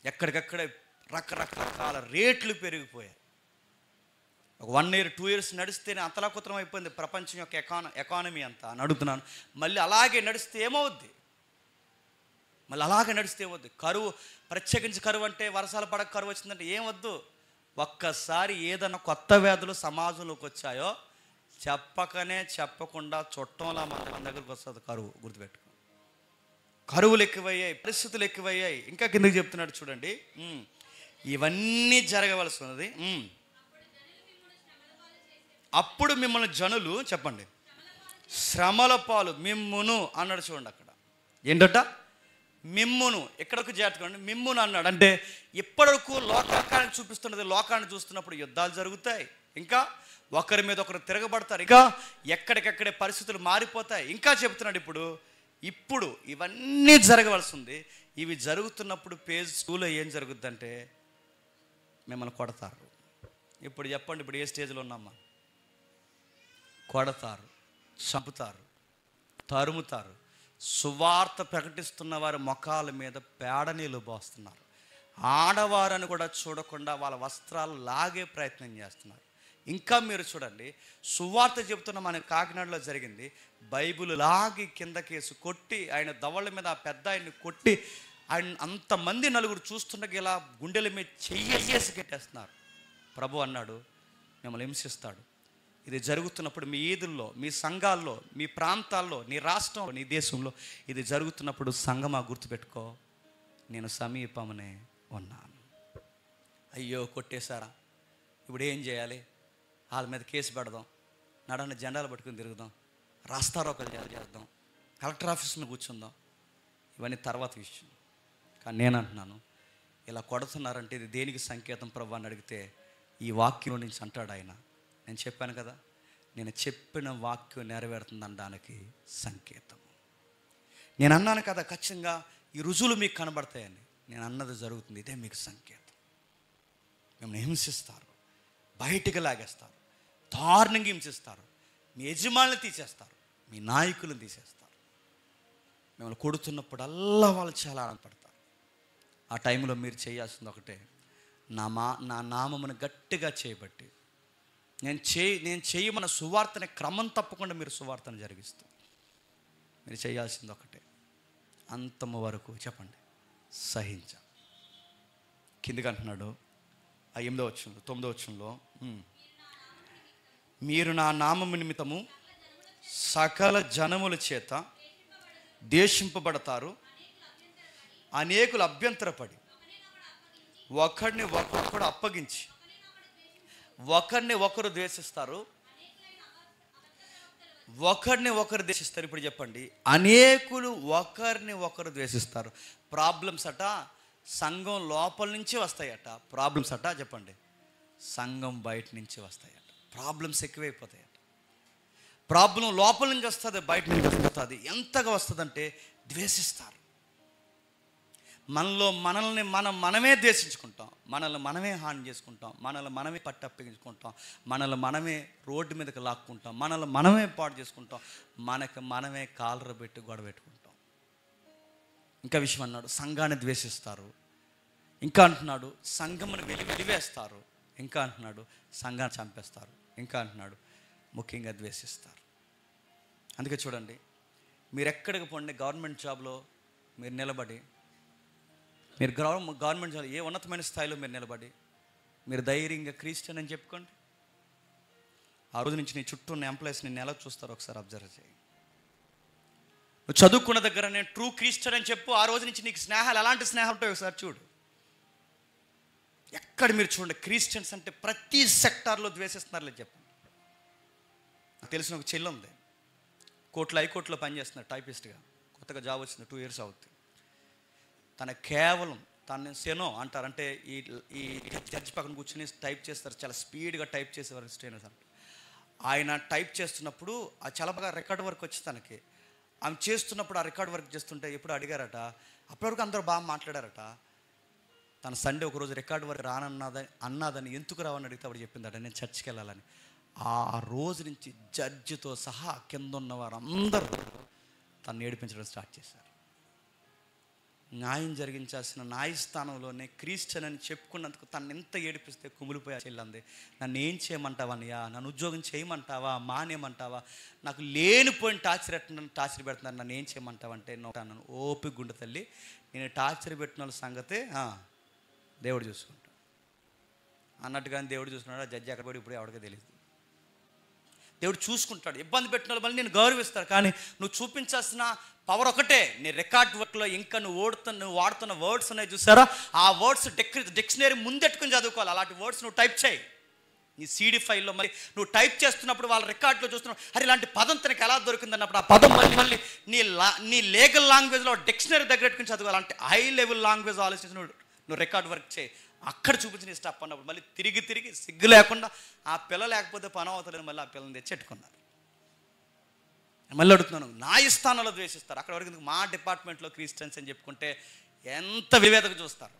ఎక్కడికక్కడే రకరకాల రేట్లు పెరిగిపోయాయి. ఒక 1 year 2 years నడిస్తేనే అంతలాకుతరం అయిపోయింది ప్రపంచం యొక్క ఎకానమీ అంతా అని అడుగుతున్నాను. మళ్ళీ అలాగే నడిస్తే ఏమవుద్ది? కరువు, ప్రత్యేకించి కరువు అంటే వర్షాలు పడక కరువు వచ్చిందంటే ఏం వద్దు. ఒక్కసారి ఏదైనా కొత్త వ్యాధులు సమాజంలోకి వచ్చాయో చెప్పకుండా చుట్టంలా మన దగ్గరకు వస్తుంది కరువు. గుర్తుపెట్టుకో, కరువులు ఎక్కువయ్యాయి, పరిస్థితులు ఎక్కువయ్యాయి. ఇంకా కిందకి చెప్తున్నాడు చూడండి, ఇవన్నీ జరగవలసి ఉన్నది. అప్పుడు మిమ్మల్ని జనులు చెప్పండి శ్రమల పాలు మిమ్మును అన్నాడు. చూడండి అక్కడ ఏంటట, మిమ్మును. ఎక్కడకు చేర్చుకోండి, మిమ్మును అన్నాడు. అంటే ఇప్పటివరకు లోకాన్ని చూపిస్తున్నది, లోకాన్ని చూస్తున్నప్పుడు యుద్ధాలు జరుగుతాయి, ఇంకా ఒకరి మీద ఒకరు తిరగబడతారు, ఇంకా ఎక్కడికక్కడే పరిస్థితులు మారిపోతాయి. ఇంకా చెప్తున్నాడు ఇప్పుడు ఇవన్నీ జరగవలసి ఉంది. ఇవి జరుగుతున్నప్పుడు పేజ్ 2లో ఏం జరుగుద్దంటే మిమ్మల్ని కొడతారు. ఇప్పుడు చెప్పండి, ఇప్పుడు ఏ స్టేజ్లో ఉన్నామా? కొడతారు, చంపుతారు, తరుముతారు. సువార్త ప్రకటిస్తున్న వారి ముఖాల మీద పేడ నీళ్ళు పోస్తున్నారు. ఆడవారని కూడా చూడకుండా వాళ్ళ వస్త్రాలు లాగే ప్రయత్నం చేస్తున్నారు. ఇంకా మీరు చూడండి, సువార్త చెబుతున్న మన కాకినాడలో జరిగింది. బైబిల్ లాగి కిందకేసి కొట్టి, ఆయన దవళ్ళ మీద ఆ పెద్ద ఆయన్ని కొట్టి, ఆయన అంతమంది నలుగురు చూస్తుండగా ఇలా గుండెల మీద చెయ్యేసి కట్టేస్తున్నారు. ప్రభు అన్నాడు మిమ్మల్ని హింసిస్తాడు. ఇది జరుగుతున్నప్పుడు మీ ఈదుల్లో, మీ సంఘాల్లో, మీ ప్రాంతాల్లో, నీ రాష్ట్రంలో, నీ దేశంలో ఇది జరుగుతున్నప్పుడు సంఘమా గుర్తుపెట్టుకో, నేను సమీపమునే ఉన్నాను. అయ్యో కొట్టేశారా, ఇప్పుడు ఏం చేయాలి? వాళ్ళ మీద కేసు పెడదాం, నడన్న జెండాలు పట్టుకుని తిరుగుదాం, రాస్తారోకలు చేద్దాం, కలెక్టర్ ఆఫీస్లో కూర్చుందాం, ఇవన్నీ తర్వాత విషయం. కానీ నేను అంటున్నాను, ఇలా కొడుతున్నారంటే ఇది దేనికి సంకేతం ప్రభు అని అడిగితే ఈ వాక్యం నుంచి అంటాడు ఆయన. నేను చెప్పాను కదా, నేను చెప్పిన వాక్యం నెరవేరుతుంది అనడానికి సంకేతం. నేను అన్నాను కదా ఖచ్చితంగా ఈ రుజువులు మీకు కనబడతాయని. నేను అన్నది జరుగుతుంది, ఇదే మీకు సంకేతం. మిమ్మల్ని హింసిస్తారు, బయటికి లాగేస్తారు, దారుణంగా హింసిస్తారు, మీ యజమానులు తీసేస్తారు, మీ నాయకులను తీసేస్తారు. మిమ్మల్ని కొడుతున్నప్పుడల్లా వాళ్ళు చాలా ఆనందపడతారు. ఆ టైంలో మీరు చేయాల్సింది ఒకటే, నా నామమును గట్టిగా చేయబట్టి నేను చేయమన్న సువార్తని క్రమం తప్పకుండా మీరు సువార్తను జరిగిస్తూ మీరు చేయాల్సింది ఒకటే, అంతము వరకు చెప్పండి సహించ. కిందికి అంటున్నాడు ఆ 8వ వచనంలో 9వ వచనంలో, మీరు నా నామము నిమిత్తము సకల జనముల చేత ద్వేషింపబడతారు, అనేకులు అభ్యంతరపడి, ఒకడిని ఒకడు అప్పగించి, ఒకరిని ఒకరు ద్వేషిస్తారు, ఒకరిని ఒకరు ద్వేషిస్తారు. ఇప్పుడు చెప్పండి, అనేకులు ఒకరిని ఒకరు ద్వేషిస్తారు. ప్రాబ్లమ్స్ అట సంఘం లోపల నుంచి వస్తాయట, ప్రాబ్లమ్స్ అట చెప్పండి సంఘం బయట నుంచి వస్తాయట. ప్రాబ్లమ్స్ ఎక్కువైపోతాయట. ప్రాబ్లం లోపల నుంచి వస్తుంది, బయట నుంచి వస్తుంది. ఎంతగా వస్తుందంటే ద్వేషిస్తారు. మనల్ని మనమే ద్వేషించుకుంటాం, మనల్ని మనమే హాని చేసుకుంటాం, మనల్ని మనమే పట్టప్పగించుకుంటాం, మనల్ని మనమే రోడ్డు మీదకి లాక్కుంటాం, మనల్ని మనమే పాడు చేసుకుంటాం, మనమే కాలర పెట్టి గొడవ పెట్టుకుంటాం. ఇంకా విషయం అన్నాడు, సంఘాన్ని ద్వేషిస్తారు. ఇంకా అంటున్నాడు, సంఘమును వెలివేస్తారు. ఇంకా అంటున్నాడు, సంఘాన్ని చంపేస్తారు. ఇంకా అంటున్నాడు, ముఖ్యంగా ద్వేషిస్తారు. అందుకే చూడండి, మీరు ఎక్కడికి పోండి, గవర్నమెంట్ జాబ్లో మీరు నిలబడి, మీరు గవర్నమెంట్ జాబ్ ఏ ఉన్నతమైన స్థాయిలో మీరు నిలబడి, మీరు ధైర్యంగా క్రిస్టియన్ అని చెప్పుకోండి. ఆ రోజు నుంచి నీ చుట్టూ ఉన్న ఎంప్లాయీస్ నిన్ను ఎలా చూస్తారో ఒకసారి అబ్జర్వ్ చేయి. నువ్వు చదువుకున్న దగ్గర నేను ట్రూ క్రిస్టియన్ అని చెప్పు, ఆ రోజు నుంచి నీకు స్నేహాలు ఎలాంటి స్నేహాలు ఉంటాయో ఒకసారి చూడు. ఎక్కడ మీరు చూడండి, క్రిస్టియన్స్ అంటే ప్రతి సెక్టార్లో ద్వేషిస్తున్నారు లేదు చెప్పండి. నాకు తెలిసిన ఒక చెల్లి ఉంది, హైకోర్టులో పనిచేస్తున్నారు టైపిస్ట్గా, కొత్తగా జాబ్ వచ్చింది, 2 years అవుతుంది. తన కేవలం తను సెనో అంటారు, అంటే ఈ జడ్జి పక్కన కూర్చొని టైప్ చేస్తారు, చాలా స్పీడ్గా టైప్ చేసేవారు స్టేనర్స్ అంటే. ఆయన టైప్ చేస్తున్నప్పుడు అది చాలా బాగా రికార్డ్ వర్క్ వచ్చి తనకి, ఆమె చేస్తున్నప్పుడు ఆ రికార్డ్ వర్క్ చేస్తుంటే ఎప్పుడు అడిగారట, అప్పటివరకు అందరూ బాగా మాట్లాడారట. తన సండే ఒకరోజు రికార్డ్ వర్క్ అన్నాదని ఎందుకు రావని అడిగితే అప్పుడు చెప్పిందట, నేను చర్చికి వెళ్ళాలని. ఆ రోజు నుంచి జడ్జితో సహా కింద ఉన్న వారందరూ తను ఏడిపించడం స్టార్ట్ చేశారు. న్యాయం జరిగించాల్సిన న్యాయస్థానంలోనే క్రిస్టియన్ అని చెప్పుకున్నందుకు తను ఎంత ఏడిపిస్తే కుమిలిపోయా చెల్లంది. నన్ను ఏం చేయమంటావన్నయ్యా, నన్ను ఉద్యోగం చేయమంటావా, మానేయమంటావా, నాకు లేనిపోయిన టార్చర్ పెడుతున్నాను, నన్ను ఏం చేయమంటావంటే నన్ను ఓపిక గుండె తల్లి, నేను టార్చర్ పెట్టిన వాళ్ళ సంగతే దేవుడు చూసుకుంటాడు అన్నట్టుగానే దేవుడు చూసుకున్నాడు. ఆ జడ్జి అక్కడ కూడా ఇప్పుడు ఎవరికీ తెలియదు. దేవుడు చూసుకుంటాడు. ఇబ్బంది పెట్టిన వాళ్ళు మళ్ళీ నేను గౌరవిస్తాడు. కానీ నువ్వు చూపించాల్సిన పవర్ ఒకటే, నీ రికార్డ్ వర్క్లో ఇంకా నువ్వు వాడుతున్న వర్డ్స్ ఉన్నాయి చూసారా, ఆ వర్డ్స్ డిక్షనరీ ముందెట్టుకుని చదువుకోవాలి. అలాంటి వర్డ్స్ నువ్వు టైప్ చేయి నీ CD ఫైల్లో. మరి నువ్వు టైప్ చేస్తున్నప్పుడు వాళ్ళ రికార్డులో చూస్తున్నావు, అరే ఇలాంటి పదం తనకి ఎలా దొరికింది అన్నప్పుడు ఆ పదం మళ్ళీ నీ లీగల్ లాంగ్వేజ్లో డిక్షనరీ దగ్గర పెట్టుకుని చదువుకోవాలి. అంటే హై లెవెల్ లాంగ్వేజ్ ఆలోచించి నువ్వు రికార్డ్ వర్క్ చేయి. అక్కడ చూపించిన స్టెప్ అన్నప్పుడు మళ్ళీ తిరిగి సిగ్గు లేకుండా ఆ పిల్ల లేకపోతే పని అవుతుందని మళ్ళీ ఆ పిల్లని తెచ్చెట్టుకున్నారు. మళ్ళీ అడుగుతున్నాను, న్యాయస్థానంలో ద్వేషిస్తారు. అక్కడ వరకు మా డిపార్ట్మెంట్లో క్రిస్టియన్స్ అని చెప్పుకుంటే ఎంత వివేదకు చూస్తారు.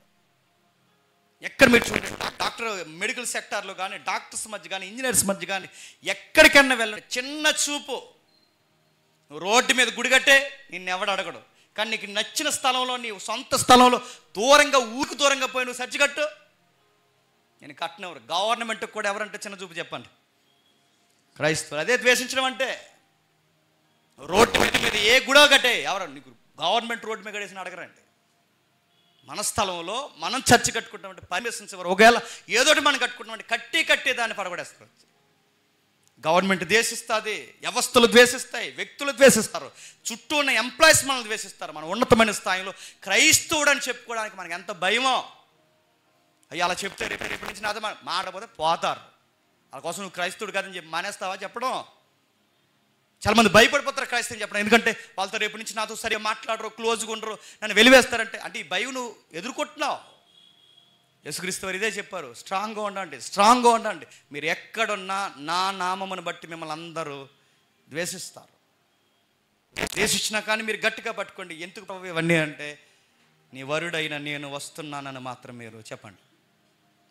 ఎక్కడ మీరు చూడండి, డాక్టర్ మెడికల్ సెక్టార్లో కానీ, డాక్టర్స్ మధ్య కానీ, ఇంజనీర్స్ మధ్య కానీ, ఎక్కడికన్నా వెళ్ళండి, చిన్న చూపు. నువ్వు రోడ్డు మీద గుడి కట్టే నిన్నెవడు అడగడు. కానీ నీకు నచ్చిన స్థలంలో, నీ సొంత స్థలంలో ఊరికి దూరంగా పోయి నువ్వు సర్చి కట్టు, నేను కట్టనెవరు. గవర్నమెంట్కి కూడా ఎవరంటే చిన్న చూపు చెప్పండి, క్రైస్తవులు. అదే ద్వేషించడం అంటే. రోడ్డు మీద ఏ గుడో కట్టే, ఎవరు నీకు గవర్నమెంట్ రోడ్డు మీద కట్టేసిన అడగరండి. మన స్థలంలో మనం చర్చి కట్టుకుంటామంటే పర్మిషన్స్ ఎవరు, ఒకవేళ ఏదోటి మనం కట్టుకుంటామంటే కట్టి దాన్ని పడగొడేస్తారు. గవర్నమెంట్ ద్వేషిస్తుంది, వ్యవస్థలు ద్వేషిస్తాయి, వ్యక్తులు ద్వేషిస్తారు, చుట్టూ ఉన్న ఎంప్లాయీస్ మనల్ని ద్వేషిస్తారు. మనం ఉన్నతమైన స్థాయిలో క్రైస్తవుడు అని చెప్పుకోవడానికి మనకి ఎంత భయమో. అయ్యి అలా చెప్తే రేపు నుంచి నాతో మాట్లాడకపోతే పోతారు. వాళ్ళ కోసం నువ్వు క్రైస్తవుడు కాదని చెప్పి మానేస్తావా చెప్పడం? చాలామంది భయపడిపోతారు క్రైస్తవం చెప్పడం. ఎందుకంటే వాళ్ళతో రేపు నుంచి నాతో సరిగా మాట్లాడరు, క్లోజ్గా ఉండరు, నన్ను వెలివేస్తారంటే. అంటే ఈ భయం నువ్వు ఎదుర్కొంటున్నావు. యేసుక్రీస్తు వారు ఇదే చెప్పారు, స్ట్రాంగ్గా ఉండండి. మీరు ఎక్కడున్నా నా నామమును బట్టి మిమ్మల్ని అందరూ ద్వేషిస్తారు. ద్వేషించినా కానీ మీరు గట్టిగా పట్టుకోండి. ఎందుకు ఇవన్నీ అంటే, నీ వరుడైన నేను వస్తున్నానని మాత్రం మీరు చెప్పండి,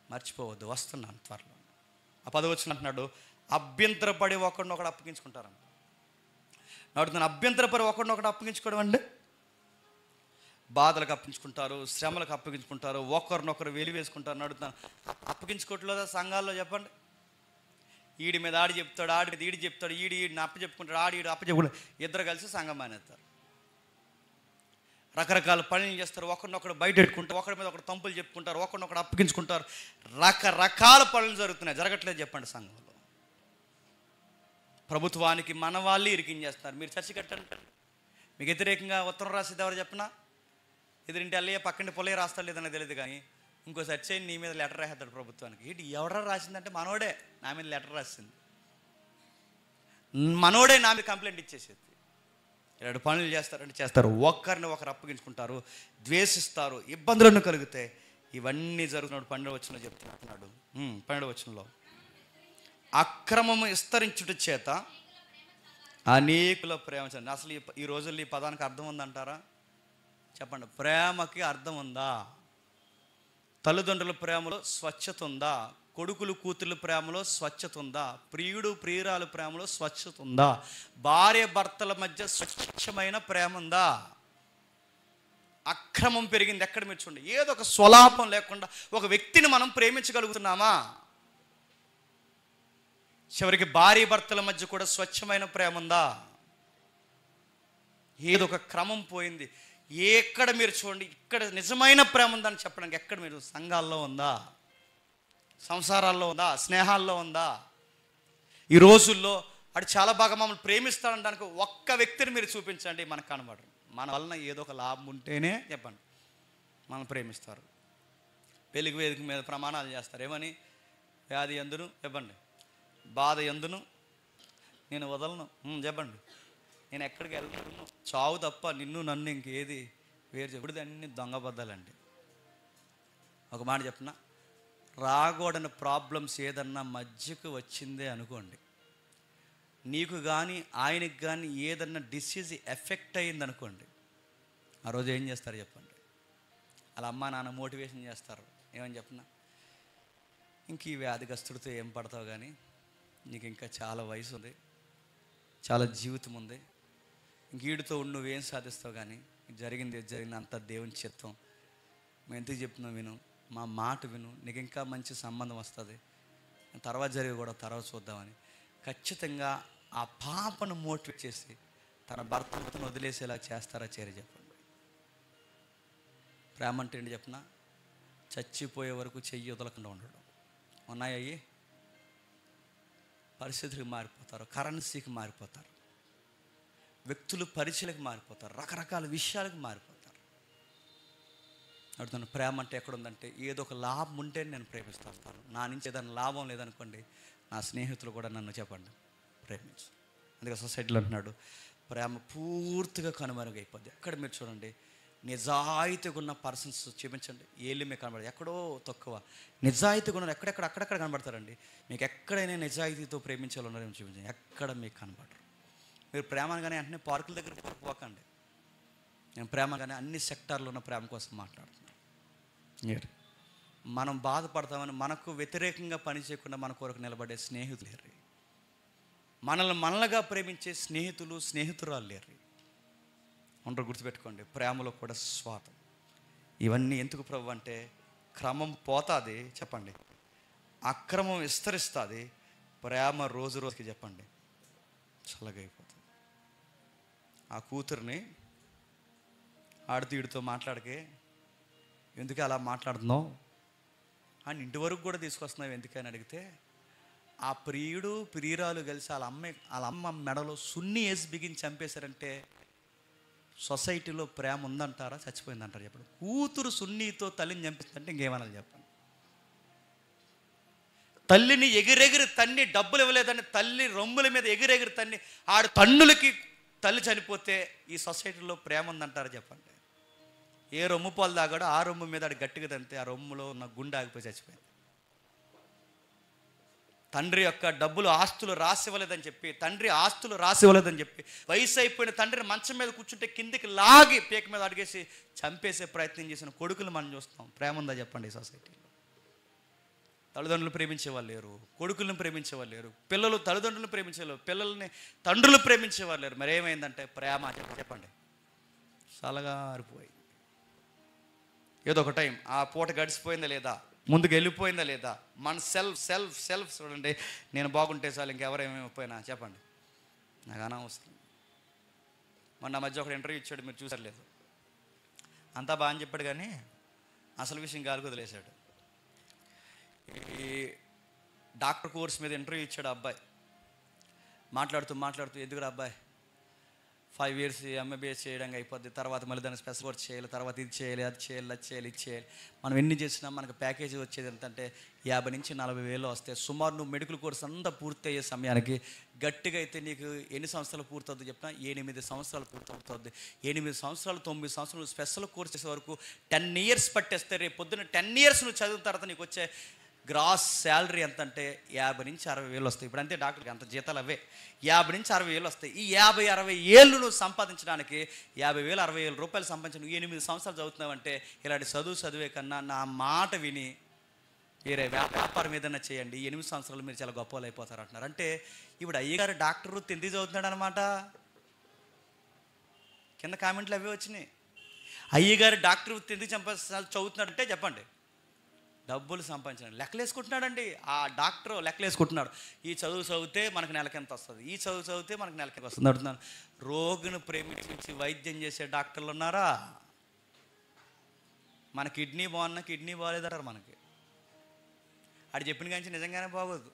మర్చిపోవద్దు. వస్తున్నాను త్వరలో. ఆ 10వ వచనం అంటున్నాడు, అభ్యంతరపడి ఒకడినొకడు అప్పగించుకుంటారంట. అడుగుతున్నాను, అభ్యంతరపడి ఒకడినొకడు అప్పగించుకోవడం అంటే బాధలకు అప్పగించుకుంటారు, శ్రమలకు అప్పగించుకుంటారు, ఒకరినొకరు వెలివేసుకుంటారు. అడుగుతాను, అప్పగించుకోవట్లేదా సంఘాల్లో చెప్పండి? ఈడి మీద ఆడి చెప్తాడు, ఆడి మీద ఈడి చెప్తాడు, ఈడిని అప్ప చెప్పుకుంటాడు, ఈడు అప్ప చెప్పుకుంటాడు, ఇద్దరు కలిసి సంఘం మానేస్తారు. రకరకాల పనులు చేస్తారు, ఒకరినొకరు బయట పెట్టుకుంటారు, ఒకరి మీద ఒకరు తంపులు చెప్పుకుంటారు, ఒకరినొకరు అప్పగించుకుంటారు. రకరకాల పనులు జరుగుతున్నాయి. జరగట్లేదు చెప్పండి సంఘంలో? ప్రభుత్వానికి మన వాళ్ళు ఇరికించేస్తున్నారు. మీరు చర్చి కట్టండి, మీకు వ్యతిరేకంగా ఉత్తరం రాసేది ఎవరు చెప్పినా, ఎదురింటి అల్లయ్య పక్కన పొలయ్య రాస్తాడు లేదన్నా తెలియదు, కానీ ఇంకో సెర్చ్ చేయండి నీ మీద లెటర్ రాసేస్తాడు ప్రభుత్వానికి. ఏంటి ఎవడ రాసిందంటే మనోడే నా మీద లెటర్ రాసింది, మనోడే నా మీద కంప్లైంట్ ఇచ్చేసేది. 2 పనులు చేస్తారంటే చేస్తారు, ఒక్కరిని ఒకరు అప్పగించుకుంటారు, ద్వేషిస్తారు, ఇబ్బందులను కలిగితే ఇవన్నీ జరుగుతున్నాడు. 12వ వచనంలో చెప్తున్నాడు. 12వ వచనంలో అక్రమము విస్తరించుట చేత అనేకుల ప్రేమ. అసలు ఈ రోజుల్లో ఈ పదానికి అర్థం ఉందంటారా? చెప్పండి. ప్రేమకి అర్థం ఉందా? తల్లిదండ్రుల ప్రేమలో స్వచ్ఛత ఉందా? కొడుకులు కూతుర్ల ప్రేమలో స్వచ్ఛత ఉందా? ప్రియుడు ప్రియురాలు ప్రేమలో స్వచ్ఛత ఉందా? భార్య భర్తల మధ్య స్వచ్ఛమైన ప్రేమ ఉందా? అక్రమం పెరిగింది ఎక్కడ? మీరు చూడండి, ఏదో ఒక స్వలాపం లేకుండా ఒక వ్యక్తిని మనం ప్రేమించగలుగుతున్నామా? చివరికి భార్య భర్తల మధ్య కూడా స్వచ్ఛమైన ప్రేమ ఉందా? ఏదో ఒక క్రమం పోయింది. ఎక్కడ మీరు చూడండి, ఇక్కడ నిజమైన ప్రేమ ఉందని చెప్పడానికి ఎక్కడ మీరు? సంఘాల్లో ఉందా? సంసారాల్లో ఉందా? స్నేహాల్లో ఉందా? ఈ రోజుల్లో అటు చాలా బాగా మమ్మల్ని ప్రేమిస్తాడనడానికి ఒక్క వ్యక్తిని మీరు చూపించండి, మనకు కనబడరు. మన వలన ఏదో ఒక లాభం ఉంటేనే చెప్పండి మనం ప్రేమిస్తారు. పెళ్లికి వేదిక మీద ప్రమాణాలు చేస్తారు, ఏమని? వ్యాధి ఎందును చెప్పండి, బాధ ఎందును నేను వదలను చెప్పండి, నేను ఎక్కడికి వెళ్ళను, చావు తప్ప నిన్ను నన్ను ఇంకేది వేరు చెప్పుడు. అన్ని దొంగబద్దాలండి. ఒక మాట చెప్పిన, రాకూడని ప్రాబ్లమ్స్ ఏదన్నా మధ్యకు వచ్చిందే అనుకోండి, నీకు కానీ ఆయనకి కానీ ఏదన్నా డిసీజ్ ఎఫెక్ట్ అయ్యింది అనుకోండి, ఆ రోజు ఏం చేస్తారు చెప్పండి? అలా అమ్మ నాన్న మోటివేషన్ చేస్తారు, ఏమని చెప్పిన, ఇంక ఈ వ్యాధిగ్రస్తుడితో ఏం పడతావు కానీ నీకు ఇంకా చాలా వయసు ఉంది, చాలా జీవితం ఉంది, ఇంక వీడితో నువ్వేం సాధిస్తావు కానీ జరిగింది అంత దేవుని చిత్తం, మేము ఎందుకు చెప్తున్నాం విను, మా మాట విను, నీకు ఇంకా మంచి సంబంధం వస్తుంది, తర్వాత జరిగి కూడా తర్వాత చూద్దామని ఖచ్చితంగా ఆ పాపను మోటివేట్ చేసి తన భర్తను వదిలేసేలా చేస్తారా చేరి చెప్పండి. ప్రేమ అంటే ఏంటి చెప్పిన? చచ్చిపోయే వరకు చెయ్యి వదలకుండా ఉండడం. ఉన్నాయయ్యి పరిస్థితులకు మారిపోతారు, కరెన్సీకి మారిపోతారు, వ్యక్తులు పరిచయలకు మారిపోతారు, రకరకాల విషయాలకు మారిపోతారు. అడుగుతాను, ప్రేమ అంటే ఎక్కడుందంటే ఏదో ఒక లాభం ఉంటే నేను ప్రేమిస్తాను, నా నుంచి ఏదైనా లాభం లేదనుకోండి నా స్నేహితులు కూడా నన్ను చెప్పండి ప్రేమించు. అందుకే సొసైటీలో అంటున్నాడు ప్రేమ పూర్తిగా కనుమరుగైపోద్ది. ఎక్కడ మీరు చూడండి, నిజాయితీగా ఉన్న పర్సన్స్ చూపించండి, ఏళ్ళు మీకు కనబడదు, ఎక్కడో తక్కువ. నిజాయితీగా ఉన్న అక్కడక్కడ కనబడతారండి. మీకు ఎక్కడైనా నిజాయితీతో ప్రేమించాలో ఉన్నారేమో చూపించండి, ఎక్కడ మీకు కనబడరు. మీరు ప్రేమ అనగానే వెంటనే పార్కుల దగ్గర పోకండి. నేను ప్రేమ కానీ అన్ని సెక్టార్లో ఉన్న ప్రేమ కోసం మాట్లాడుతున్నాను. మనం బాధపడతామని మనకు వ్యతిరేకంగా పని చేయకుండా మన కొరకు నిలబడే స్నేహితులు లేరు, మనల్గా ప్రేమించే స్నేహితురాలు లేరు. అందరూ గుర్తుపెట్టుకోండి, ప్రేమలో కూడా స్వార్థం. ఇవన్నీ ఎందుకు ప్రభు అంటే క్రమం పోతుంది చెప్పండి, అక్రమం విస్తరిస్తుంది, ప్రేమ రోజు రోజుకి చెప్పండి చల్లగైపోతుంది. ఆ కూతుర్ని ఆడతీయుడితో మాట్లాడకే, ఎందుకు అలా మాట్లాడుతున్నావు అని ఇంటి వరకు కూడా తీసుకొస్తున్నావు ఎందుకని అడిగితే, ఆ ప్రియుడు ప్రియురాలు కలిసి వాళ్ళ అమ్మ మెడలో సున్ని వేసి బిగించి చంపేశారంటే సొసైటీలో ప్రేమ ఉందంటారా చచ్చిపోయిందంటారా చెప్పండి? కూతురు సున్నితో తల్లిని చంపిస్తుందంటే ఇంకేమనాలి చెప్పండి? తల్లిని ఎగిరెగిరి తన్ని, డబ్బులు ఇవ్వలేదని తల్లి రొమ్ముల మీద ఎగిరెగిరి తన్ని, ఆడు తన్నులకి తల్లి చనిపోతే ఈ సొసైటీలో ప్రేమ ఉందంటారా చెప్పండి? ఏ రొమ్ము పాలు తాగాడో ఆ రొమ్ము మీద ఆడు గట్టిగా తంతే ఆ రొమ్ములో ఉన్న గుండె ఆగిపోయి చచ్చిపోయింది. తండ్రి యొక్క డబ్బులు ఆస్తులు రాసివ్వలేదని చెప్పి, తండ్రి ఆస్తులు రాసివ్వలేదని చెప్పి వయసు అయిపోయిన తండ్రిని మంచం మీద కూర్చుంటే కిందికి లాగి పీక మీద అడిగేసి చంపేసే ప్రయత్నం చేసిన కొడుకులు మనం చూస్తాం. ప్రేమ ఉందా చెప్పండి ఈ సొసైటీలో? తల్లిదండ్రులు ప్రేమించేవాళ్ళు లేరు, కొడుకులను ప్రేమించేవాళ్ళు లేరు, పిల్లలు తల్లిదండ్రులను ప్రేమించేవాళ్ళు, పిల్లల్ని తండ్రులు ప్రేమించేవాళ్ళు లేరు. మరి ఏమైందంటే ప్రేమ చెప్పండి సలగారిపోయి. ఏదో ఒక టైం ఆ పూట గడిచిపోయిందా లేదా, ముందుకు వెళ్ళిపోయిందా లేదా, మన సెల్ఫ్ చూడండి, నేను బాగుంటే చాలు ఇంకెవరేమైపోయినా చెప్పండి నాకు అనవసరం. మొన్న మధ్య ఒక ఇంటర్వ్యూ ఇచ్చాడు, మీరు చూసారు లేదు, అంతా బాగా అని చెప్పాడు కానీ అసలు విషయం గాలికి వదిలేశాడు. ఈ డాక్టర్ కోర్స్ మీద ఇంటర్వ్యూ ఇచ్చాడు అబ్బాయి. మాట్లాడుతూ ఎందుకురా అబ్బాయి 5 years ఎంబీబీఎస్ చేయడానికి అయిపోద్ది, తర్వాత మళ్ళీ దాన్ని స్పెషల్ కోర్స్ చేయాలి, తర్వాత ఇది చేయాలి, అది చేయాలి, అది చేయాలి, ఇది చేయాలి. మనం ఎన్ని చేసినా మనకు ప్యాకేజీ వచ్చేది ఎంతంటే 50 నుంచి 40 వేలు వస్తాయి. సుమారు నువ్వు మెడికల్ కోర్స్ అంతా పూర్తి అయ్యే సమయానికి గట్టిగా అయితే నీకు ఎన్ని సంవత్సరాలు పూర్తవుతుంది చెప్పినా 8 సంవత్సరాలు పూర్తవుతుంది. 8 సంవత్సరాలు 9 సంవత్సరాలు స్పెషల్ కోర్స్ చేసే వరకు 10 years పట్టేస్తే రేపు పొద్దున్న 10 years నువ్వు చదివిన తర్వాత నీకు వచ్చే గ్రాస్ శాలరీ ఎంత అంటే 50 నుంచి 60 వేలు వస్తాయి. ఇప్పుడు అంతే డాక్టర్కి అంత జీతాలు అవే 50 నుంచి 60 వేలు వస్తాయి. ఈ 50-60 ఏళ్ళు నువ్వు సంపాదించడానికి 50,000-60,000 రూపాయలు సంపాదించి నువ్వు 8 సంవత్సరాలు చదువుతున్నావంటే ఇలాంటి చదివే కన్నా నా మాట విని వేరే వ్యాపారం ఏదైనా చేయండి, 8 సంవత్సరాలు మీరు చాలా గొప్పలు అయిపోతారు అంటున్నారు. అంటే ఇప్పుడు అయ్యగారు డాక్టర్ వృత్తి ఎందుకు చదువుతున్నాడు అనమాట. కింద కామెంట్లు అవే వచ్చినాయి. అయ్యగారు డాక్టర్ వృత్తి ఎందుకు చదువుతున్నాడంటే చెప్పండి, డబ్బులు సంపాదించండి. లెక్కలు వేసుకుంటున్నాడండి ఆ డాక్టర్, లెక్కలు వేసుకుంటున్నాడు. ఈ చదువు చదివితే మనకు నెలకి ఎంత వస్తుంది, ఈ చదువు చదివితే మనకు నెలకి ఎంత వస్తుంది అడుగుతున్నాను. రోగిని ప్రేమించి వైద్యం చేసే డాక్టర్లు ఉన్నారా? మన కిడ్నీ బాగున్నా కిడ్నీ బాగాలేదంటారు. మనకి ఆడు చెప్పిన కానీ నిజంగానే బాగోదు.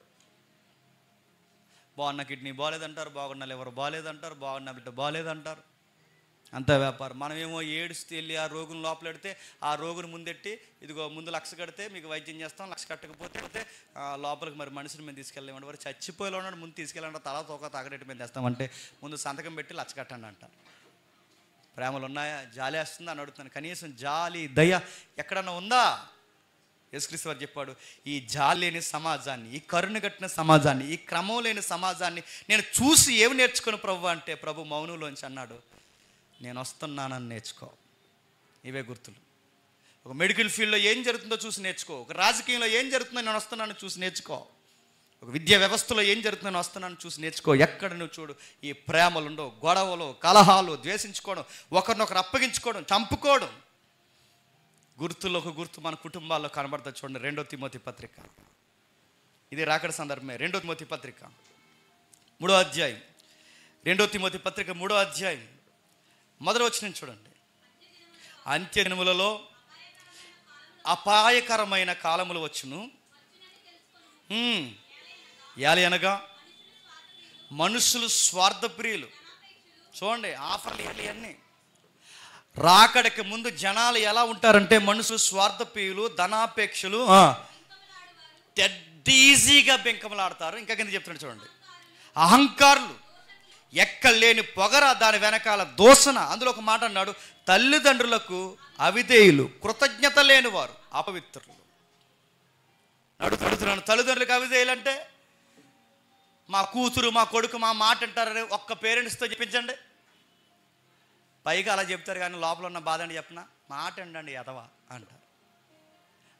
బాగున్న కిడ్నీ బాగాలేదంటారు, బాగున్న లివర్ బాగాలేదంటారు, బాగున్న బిడ్డ బాగాలేదంటారు. అంత వ్యాపారం. మనమేమో ఏడుస్తూ వెళ్ళి ఆ రోగుని లోపలెడితే ఆ రోగుని ముందెట్టి ఇదిగో ముందు 1,00,000 కడితే మీకు వైద్యం చేస్తాం, 1,00,000 కట్టకపోతే లోపలికి మరి మనిషిని మేము తీసుకెళ్ళామంటే వారు చచ్చిపోయేలా ఉన్నాడు, ముందు తీసుకెళ్ళండి, తల తోక తాగరెట్టి మేము తెస్తామంటే ముందు సంతకం పెట్టి 1,00,000 కట్టండి అంటారు. ప్రేమలు ఉన్నాయా? జాలి వేస్తుందా అని అడుగుతున్నాను. కనీసం జాలి దయ ఎక్కడన్నా ఉందా? యేసుక్రీస్తు వారు చెప్పాడు, ఈ జాలి లేని సమాజాన్ని, ఈ కరుణ కట్టిన సమాజాన్ని, ఈ క్రమం లేని సమాజాన్ని నేను చూసి ఏమి నేర్చుకుని ప్రభు అంటే ప్రభు మౌనంలోంచి అన్నాడు, నేను వస్తున్నానని నేర్చుకో. ఇవే గుర్తులు. ఒక మెడికల్ ఫీల్డ్లో ఏం జరుగుతుందో చూసి నేర్చుకో. ఒక రాజకీయంలో ఏం జరుగుతుందో నేను వస్తున్నానని చూసి నేర్చుకో. ఒక విద్యా వ్యవస్థలో ఏం జరుగుతుందో నేను వస్తున్నానని చూసి నేర్చుకో. ఎక్కడ నువ్వు చూడు ఈ ప్రేమలు ఉండవు, గొడవలు, కలహాలు, ద్వేషించుకోవడం, ఒకరినొకరు అప్పగించుకోవడం, చంపుకోవడం. గుర్తుల్లో ఒక గుర్తు మన కుటుంబాల్లో కనబడుతుంది. చూడండి 2 తిమోతి పత్రిక, ఇది రాకడ సందర్భమే. 2 తిమోతి పత్రిక 3వ అధ్యాయం, 2 తిమోతి పత్రిక 3వ అధ్యాయం మొదటి వచనం చూడండి. అంత్య దినములలో అపాయకరమైన కాలములు వచ్చును. ఏలయనగా మనుషులు స్వార్థప్రియులు. చూడండి ఆఫర్లు ఇవన్నీ. రాకడకి ముందు జనాలు ఎలా ఉంటారంటే మనుషులు స్వార్థప్రియులు, ధనాపేక్షలు, ఈజీగా బెంకమలాడతారు. ఇంకా కింద చెప్తున్నాడు చూడండి, అహంకారులు, ఎక్కలేని పొగర, దాని వెనకాల దోషణ. అందులో ఒక మాట అన్నాడు, తల్లిదండ్రులకు అవిధేయులు, కృతజ్ఞత లేని వారు, అపవిత్రులు. అడుగుతున్నాను, తల్లిదండ్రులకు అవిధేయులు అంటే మా కూతురు మా కొడుకు మా మాట అంటారని ఒక్క పేరెంట్స్తో చెప్పించండి. పైగా అలా చెప్తారు కానీ లోపల ఉన్న బాధ అని చెప్పిన మాట అండి ఎదవా అంటారు.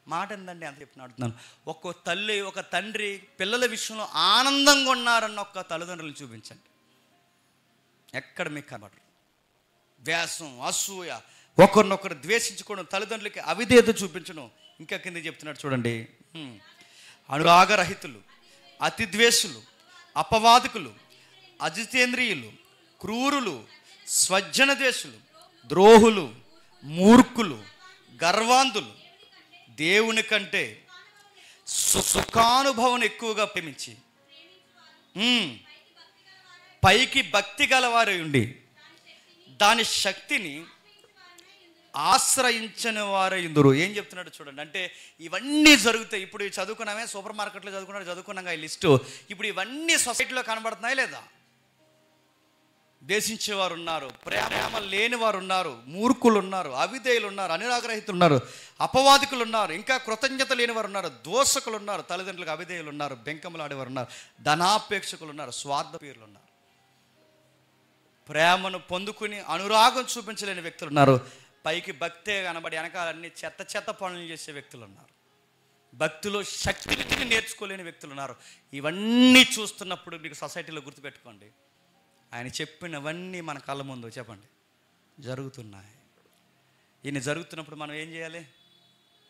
మాట ఎందండి అంత చెప్తున్నా అడుగుతున్నాను. ఒక్కో తల్లి ఒక తండ్రి పిల్లల విషయంలో ఆనందంగా ఉన్నారన్న ఒక్క తల్లిదండ్రులు చూపించండి. ఎక్కడ మీకు కనబడరు. ద్వేషం, అసూయ, ఒకరినొకరు ద్వేషించుకోవడం, తల్లిదండ్రులకి అవిధేయత చూపించడం. ఇంకా కింద చెప్తున్నాడు చూడండి, అనురాగరహితులు, అతిద్వేషులు, అపవాదకులు, అజితేంద్రియులు, క్రూరులు, స్వజన ద్వేషులు, ద్రోహులు, మూర్ఖులు, గర్వాంధులు, దేవుని కంటే సుఖానుభవం ఎక్కువగా ప్రేమించి పైకి భక్తి గలవారై ఉండి దాని శక్తిని ఆశ్రయించని వారై ఉందురు. ఏం చెప్తున్నాడు చూడండి. అంటే ఇవన్నీ జరుగుతాయి. ఇప్పుడు చదువుకున్నామే, సూపర్ మార్కెట్లో చదువుకున్నాగా ఈ లిస్టు. ఇప్పుడు ఇవన్నీ సొసైటీలో కనబడుతున్నాయి లేదా? ద్వేషించేవారు ఉన్నారు, ప్రేమ లేని వారు ఉన్నారు, మూర్ఖులు ఉన్నారు, అవిధేయులు ఉన్నారు, అనురాగరహితులు ఉన్నారు, అపవాదికులు ఉన్నారు, ఇంకా కృతజ్ఞత లేని వారు ఉన్నారు, దోషకులు ఉన్నారు, తల్లిదండ్రులకు అవిధేయులు ఉన్నారు, బెంకములాడేవారు ఉన్నారు, ధనాపేక్షకులు ఉన్నారు, స్వార్థపీరులు ఉన్నారు, ప్రేమను పొందుకుని అనురాగం చూపించలేని వ్యక్తులు ఉన్నారు, పైకి భక్తే కనబడి వెనకాలన్నీ చెత్త పనులు చేసే వ్యక్తులు ఉన్నారు, భక్తిలో శక్తిని నేర్చుకోలేని వ్యక్తులు ఉన్నారు. ఇవన్నీ చూస్తున్నప్పుడు మీకు సొసైటీలో గుర్తుపెట్టుకోండి, ఆయన చెప్పినవన్నీ మన కళ్ళ ముందు చెప్పండి జరుగుతున్నాయి. ఇన్ని జరుగుతున్నప్పుడు మనం ఏం చేయాలి?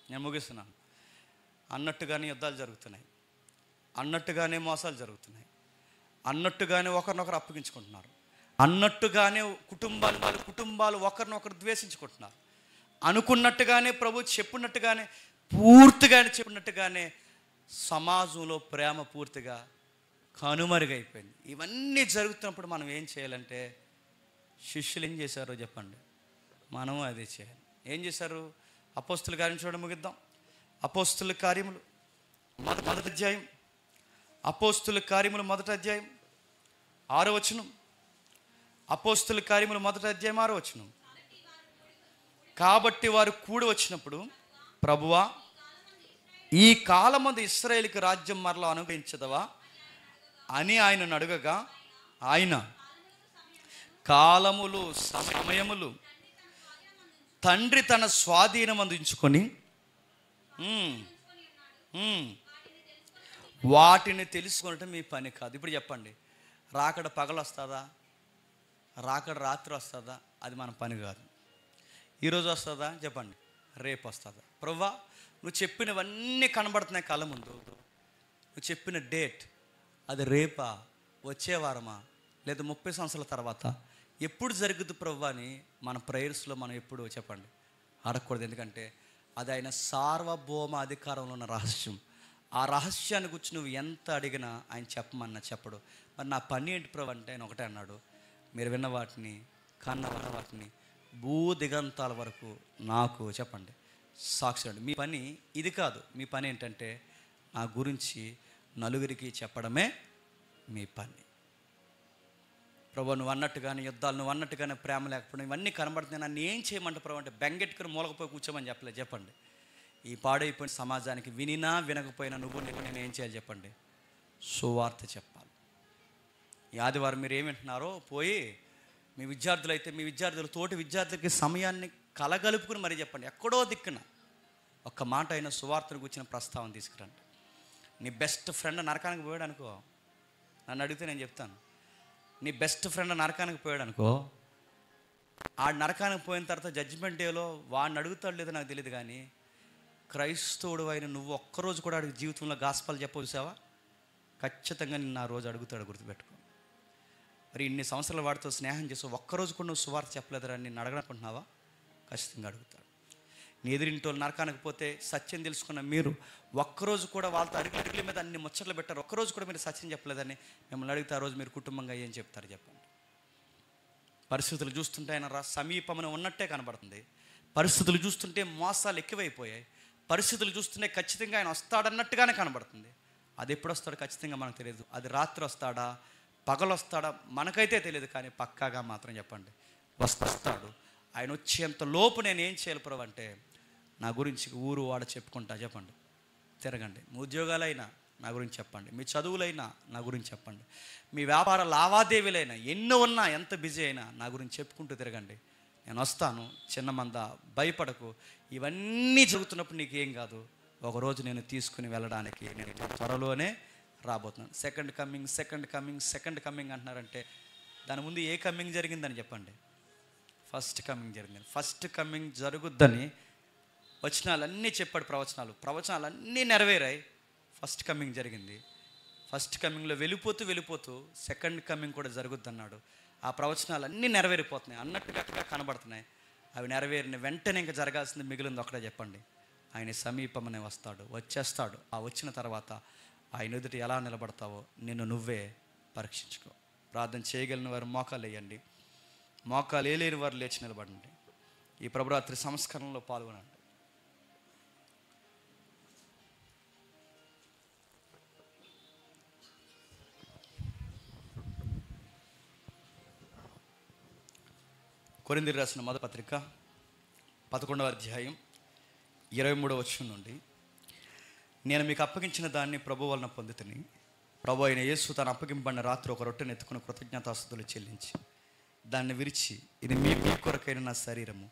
నేను ముగిస్తున్నాను. అన్నట్టుగానే యుద్ధాలు జరుగుతున్నాయి, అన్నట్టుగానే మోసాలు జరుగుతున్నాయి, అన్నట్టుగానే ఒకరినొకరు అప్పగించుకుంటున్నారు, అన్నట్టుగానే కుటుంబాలు ఒకరినొకరు ద్వేషించుకుంటున్నారు, అనుకున్నట్టుగానే ప్రభు చెప్పినట్టుగానే పూర్తిగానే చెప్పినట్టుగానే సమాజంలో ప్రేమ పూర్తిగా కనుమరుగైపోయింది. ఇవన్నీ జరుగుతున్నప్పుడు మనం ఏం చేయాలంటే శిష్యులు ఏం చేశారో చెప్పండి, మనము అదే చేయాలి. ఏం చేశారు? అపోస్తుల కార్యం చూడడం ముగిద్దాం. అపోస్తుల కార్యములు మొదటి అధ్యాయం, అపోస్తుల కార్యములు మొదటి అధ్యాయం 6వ వచనం. అపోస్తుల కార్యములు మొదటి అధ్యాయం 6వ వచనం. కాబట్టి వారు కూడి వచ్చినప్పుడు, ప్రభువా, ఈ కాలమందు ఇశ్రాయేలుకి రాజ్యం మరలా అనుగ్రహించదవా అని ఆయనను అడగగా, ఆయన కాలములు సమయములు తండ్రి తన స్వాధీనమందు ఉంచుకొని వాటిని తెలుసుకొనటం మీ పని కాదు. ఇప్పుడు చెప్పండి, రాకడ పగలు వస్తుందా, రాకడ రాత్రి వస్తుందా? అది మన పని కాదు. ఈరోజు వస్తుందా చెప్పండి, రేపు వస్తుందా? ప్రభువా, నువ్వు చెప్పినవన్నీ కనబడుతున్నాయి కళ్ళ ముందు, నువ్వు చెప్పిన డేట్ అది రేపా, వచ్చే వారమా, లేదా 30 సంవత్సరాల తర్వాత, ఎప్పుడు జరుగుద్ది ప్రభువా అని మన ప్రేయర్స్లో మనం ఎప్పుడు చెప్పండి అడగకూడదు. ఎందుకంటే అది ఆయన సార్వభౌమ అధికారంలో ఉన్న రహస్యం. ఆ రహస్యాన్ని గురించి నువ్వు ఎంత అడిగినా ఆయన చెప్పమన్నా చెప్పడు. మరి నా పని ఏంటి ప్రభు అంటే ఆయన ఒకటే అన్నాడు, మీరు విన్న వాటిని కన్న వాటిని భూ దిగంతాల వరకు నాకు చెప్పండి సాక్షి అండి. మీ పని ఇది కాదు. మీ పని ఏంటంటే నా గురించి నలుగురికి చెప్పడమే మీ పని. ప్రభు నువ్వు అన్నట్టుగానే యుద్ధాలు, నువ్వు అన్నట్టుగానే ప్రేమ లేకపోవడం, ఇవన్నీ కనబడుతున్నాయి. నన్ను ఏం చేయమంటే ప్రభు అంటే బెంగెట్టుకుని మూలకపోయి కూర్చోమని చెప్పలేదు. చెప్పండి, ఈ పాడైపోయిన సమాజానికి వినినా వినకపోయినా నువ్వు నేను ఏం చేయాలి చెప్పండి, సువార్త చెప్పాలి. ఈ ఆదివారం మీరు ఏమి వింటున్నారో పోయి మీ విద్యార్థులు అయితే మీ విద్యార్థులు తోటి విద్యార్థులకి సమయాన్ని కలగలుపుకుని మరీ చెప్పండి. ఎక్కడో దిక్కున ఒక్క మాట అయినా సువార్తను కూర్చిన ప్రస్తావన తీసుకురండి. నీ బెస్ట్ ఫ్రెండ్ నరకానికి పోయాడు అనుకో, నన్ను అడిగితే నేను చెప్తాను, నీ బెస్ట్ ఫ్రెండ్ నరకానికి పోయాడు అనుకో, ఆ నరకానికి పోయిన తర్వాత జడ్జిమెంట్ డేలో వాడిని అడుగుతాడు లేదో నాకు తెలియదు, కానీ క్రైస్తవుడు అయిన నువ్వు ఒక్కరోజు కూడా అడిగి జీవితంలో గాస్పాలు చెప్పవచ్చావా? ఖచ్చితంగా నిన్ను ఆ రోజు అడుగుతాడు, గుర్తుపెట్టుకో. మరి ఇన్ని సంవత్సరాల వాడితో స్నేహం చేసావు, ఒక్కరోజు కూడా నువ్వు సువార్త చెప్పలేదురా నిన్ను అడగనుకుంటున్నావా? ఖచ్చితంగా అడుగుతాడు. నీ ఎదురింటోళ్ళు నరకానికి పోతే సత్యం తెలుసుకున్న మీరు ఒక్కరోజు కూడా వాళ్ళతో అడిగిల మీద అన్ని ముచ్చట్లు పెట్టారు, ఒక్కరోజు కూడా మీరు సత్యం చెప్పలేదని మిమ్మల్ని అడిగితే ఆ రోజు మీరు కుటుంబంగా ఏం చెప్తారు చెప్పండి? పరిస్థితులు చూస్తుంటే ఆయన సమీపమున ఉన్నట్టే కనబడుతుంది. పరిస్థితులు చూస్తుంటే మోసాలు ఎక్కువైపోయాయి. పరిస్థితులు చూస్తుంటే ఖచ్చితంగా ఆయన వస్తాడన్నట్టుగానే కనబడుతుంది. అది ఎప్పుడు వస్తాడో ఖచ్చితంగా మనకు తెలియదు. అది రాత్రి వస్తాడా పగలు వస్తాడా మనకైతే తెలియదు, కానీ పక్కాగా మాత్రం చెప్పండి వస్తాడు. ఆయన వచ్చేంత లోపు నేను ఏం చేయాలి ప్రభు అంటే నా గురించి ఊరు వాడ చెప్పుకుంటా చెప్పండి, తిరగండి. మీ ఉద్యోగాలైనా నా గురించి చెప్పండి, మీ చదువులైనా నా గురించి చెప్పండి, మీ వ్యాపార లావాదేవీలైనా ఎన్నో ఉన్నా ఎంత బిజీ అయినా నా గురించి చెప్పుకుంటూ తిరగండి. నేను వస్తాను, చిన్న మంద, భయపడకు. ఇవన్నీ జరుగుతున్నప్పుడు నీకేం కాదు, ఒకరోజు నేను తీసుకుని వెళ్ళడానికి నేను త్వరలోనే రాబోతున్నాను. సెకండ్ కమింగ్ అంటున్నారంటే దాని ముందు ఏ కమింగ్ జరిగిందని చెప్పండి? ఫస్ట్ కమింగ్ జరిగింది. ఫస్ట్ కమింగ్ జరుగుద్దని వచనాలన్నీ చెప్పాడు, ప్రవచనాలన్నీ నెరవేరాయి. ఫస్ట్ కమింగ్ జరిగింది. ఫస్ట్ కమింగ్లో వెళ్ళిపోతూ సెకండ్ కమింగ్ కూడా జరుగుద్ది అన్నాడు. ఆ ప్రవచనాలన్నీ నెరవేరిపోతున్నాయి అన్నట్టుగా కనబడుతున్నాయి. అవి నెరవేరిన వెంటనే ఇంకా జరగాల్సింది మిగిలింది ఒకటే చెప్పండి, ఆయన సమీపమనే వస్తాడు, వచ్చేస్తాడు. ఆ వచ్చిన తర్వాత ఆయన ఎదుట ఎలా నిలబడతావో నిన్ను నువ్వే పరీక్షించుకో. ప్రార్థన చేయగలిగిన వారు మోకాలు వేయండి, మోకాలు వేయలేని వారు లేచి నిలబడండి. ఈ ప్రభురాత్రి సంస్కరణలో పాల్గొనండి. కొరింథీయులకు రాసిన మొదటి పత్రిక 11వ అధ్యాయం 23వ వచనం నుండి, నేను మీకు అప్పగించిన దాన్ని ప్రభు వలన పొందుతుని, ప్రభు అయిన యేసు తాను అప్పగింపబడిన రాత్రి ఒక రొట్టెను ఎత్తుకుని కృతజ్ఞతాస్తుతులు చెల్లించి దాన్ని విరిచి, ఇది మీ కొరకైన నా శరీరము,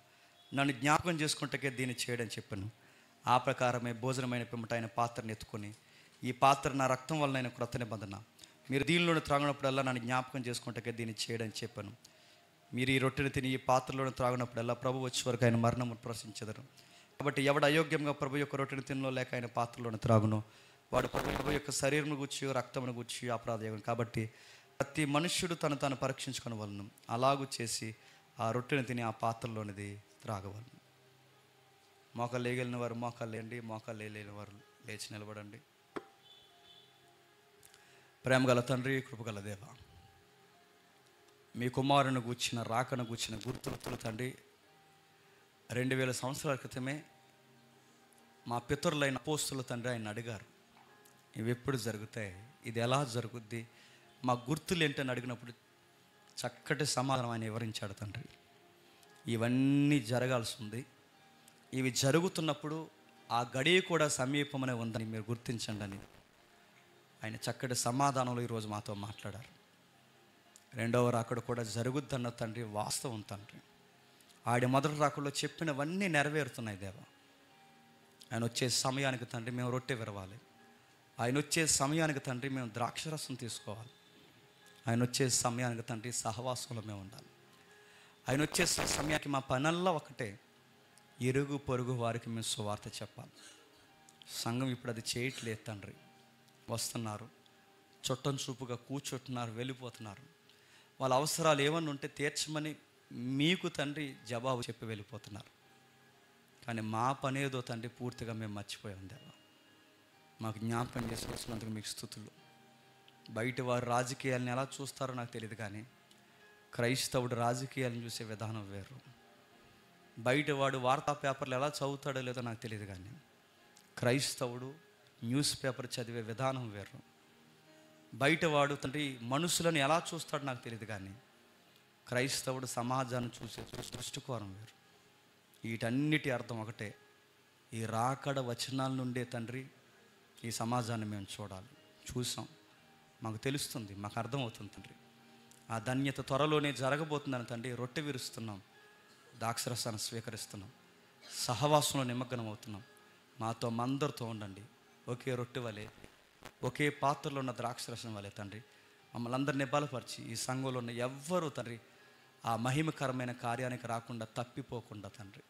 నన్ను జ్ఞాపకం చేసుకుంటకే దీన్ని చేయడం చెప్పాను. ఆ ప్రకారమే భోజనమైన పిమ్మట ఆయన పాత్రను ఎత్తుకొని, ఈ పాత్ర నా రక్తం వలన క్రొత్త నిబంధన, మీరు దీనిలోని త్రాగినప్పుడల్లా నన్ను జ్ఞాపకం చేసుకుంటకే దీన్ని చేయడం చెప్పాను. మీరు ఈ రొట్టెను తిని ఈ పాత్రలోని త్రాగినప్పుడల్లా ప్రభు వచ్చే వరకు ఆయన మరణము ప్రశంచెదరు. కాబట్టి ఎవడు అయోగ్యంగా ప్రభు యొక్క రొట్టెను తినలో లేక ఆయన పాత్రలోని త్రాగునో వాడు ప్రభు యొక్క శరీరమును గుచ్చి రక్తమును గుచ్చి అపరాధం. కాబట్టి ప్రతి మనుష్యుడు తాను పరీక్షించుకుని వలను, అలాగూ చేసి ఆ రొట్టెను తిని ఆ పాత్రలోనిది త్రాగవలను. మోకాలు వేయగలిగిన వారు మోకాలు లేండి, మోకాలు వేయలేని వారు లేచి నిలబడండి. ప్రేమగల తండ్రి, కృపగల దేవ, మీ కుమారుని గూర్చిన రాకను గూర్చిన గుర్తులు తండ్రి 2000 సంవత్సరాల క్రితమే మా పితరులైన అపోస్తుల తండ్రి ఆయన అడిగారు, ఇవి ఎప్పుడు జరుగుతాయి, ఇది ఎలా జరుగుద్ది, మా గుర్తులు ఏంటని అడిగినప్పుడు చక్కటి సమాధానం ఆయన వివరించాడు తండ్రి. ఇవన్నీ జరగాల్సి ఉంది, ఇవి జరుగుతున్నప్పుడు ఆ గడియ కూడా సమీపమనే ఉందని మీరు గుర్తించండి అని ఆయన చక్కటి సమాధానంలో ఈరోజు మాతో మాట్లాడారు. రెండవ రాకడ కూడా జరుగుద్దన్న తండ్రి వాస్తవం తండ్రి. ఆడి మొదటి రాకడలో చెప్పినవన్నీ నెరవేరుతున్నాయి దేవా. ఆయన వచ్చే సమయానికి తండ్రి మేము రొట్టె విరవాలి, ఆయన వచ్చే సమయానికి తండ్రి మేము ద్రాక్షరసం తీసుకోవాలి, ఆయన వచ్చే సమయానికి తండ్రి సహవాసంలో మేము ఉండాలి. ఆయన వచ్చే సమయానికి మా పనల్లా ఒకటే, ఇరుగు పొరుగు వారికి మేము సువార్త చెప్పాలి. సంఘం ఇప్పుడు అది చేయట్లేదు తండ్రి. వస్తున్నారు, చుట్టం చూపుగా కూర్చుంటున్నారు, వెళ్ళిపోతున్నారు. వాళ్ళ అవసరాలు ఏమన్నా ఉంటే తీర్చమని మీకు తండ్రి జవాబు చెప్పి వెళ్ళిపోతున్నారు. కానీ మా పనేదో తండ్రి పూర్తిగా మేము మర్చిపోయాం దేవా. మాకు జ్ఞాపకం చేసి వచ్చినందుకు మీకు స్తుతులు. బయట వారు రాజకీయాలను ఎలా చూస్తారో నాకు తెలియదు, కానీ క్రైస్తవుడు రాజకీయాలను చూసే విధానం వేరు. బయట వాడు వార్తా పేపర్లు ఎలా చదువుతాడో లేదో నాకు తెలియదు, కానీ క్రైస్తవుడు న్యూస్ పేపర్ చదివే విధానం వేరు. బయట వాడు తండ్రి మనుషులను ఎలా చూస్తాడో నాకు తెలియదు, కానీ క్రైస్తవుడు సమాజాన్ని చూసే దృష్టికోణం వేరు. వీటన్నిటి అర్థం ఒకటే, ఈ రాకడ వచనాల నుండే తండ్రి ఈ సమాజాన్ని మేము చూడాలి. చూసాం, మాకు తెలుస్తుంది, మాకు అర్థమవుతుంది తండ్రి. ఆ ధన్యత త్వరలోనే జరగబోతుందని తండ్రి రొట్టె విరుస్తున్నాం, ద్రాక్షరసాన్ని స్వీకరిస్తున్నాం, సహవాసంలో నిమగ్నం అవుతున్నాం. మాతో అందరితో ఉండండి. ఒకే రొట్టె వలె, ఒకే పాత్రలో ఉన్న ద్రాక్షరసం వలె తండ్రి మమ్మల్ని అందరినీ బలపరిచి ఈ సంఘంలో ఉన్న ఎవ్వరూ తండ్రి ఆ మహిమకరమైన కార్యానికి రాకుండా తప్పిపోకుండా తండ్రి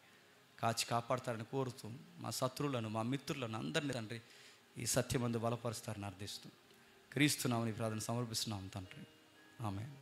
కాచి కాపాడతారని కోరుతూ, మా శత్రువులను మా మిత్రులను అందరినీ తండ్రి ఈ సత్యమందు బలపరుస్తారని అర్థిస్తూ క్రీస్తునామని ప్రార్థన సమర్పిస్తున్నాం తండ్రి. ఆమేన్.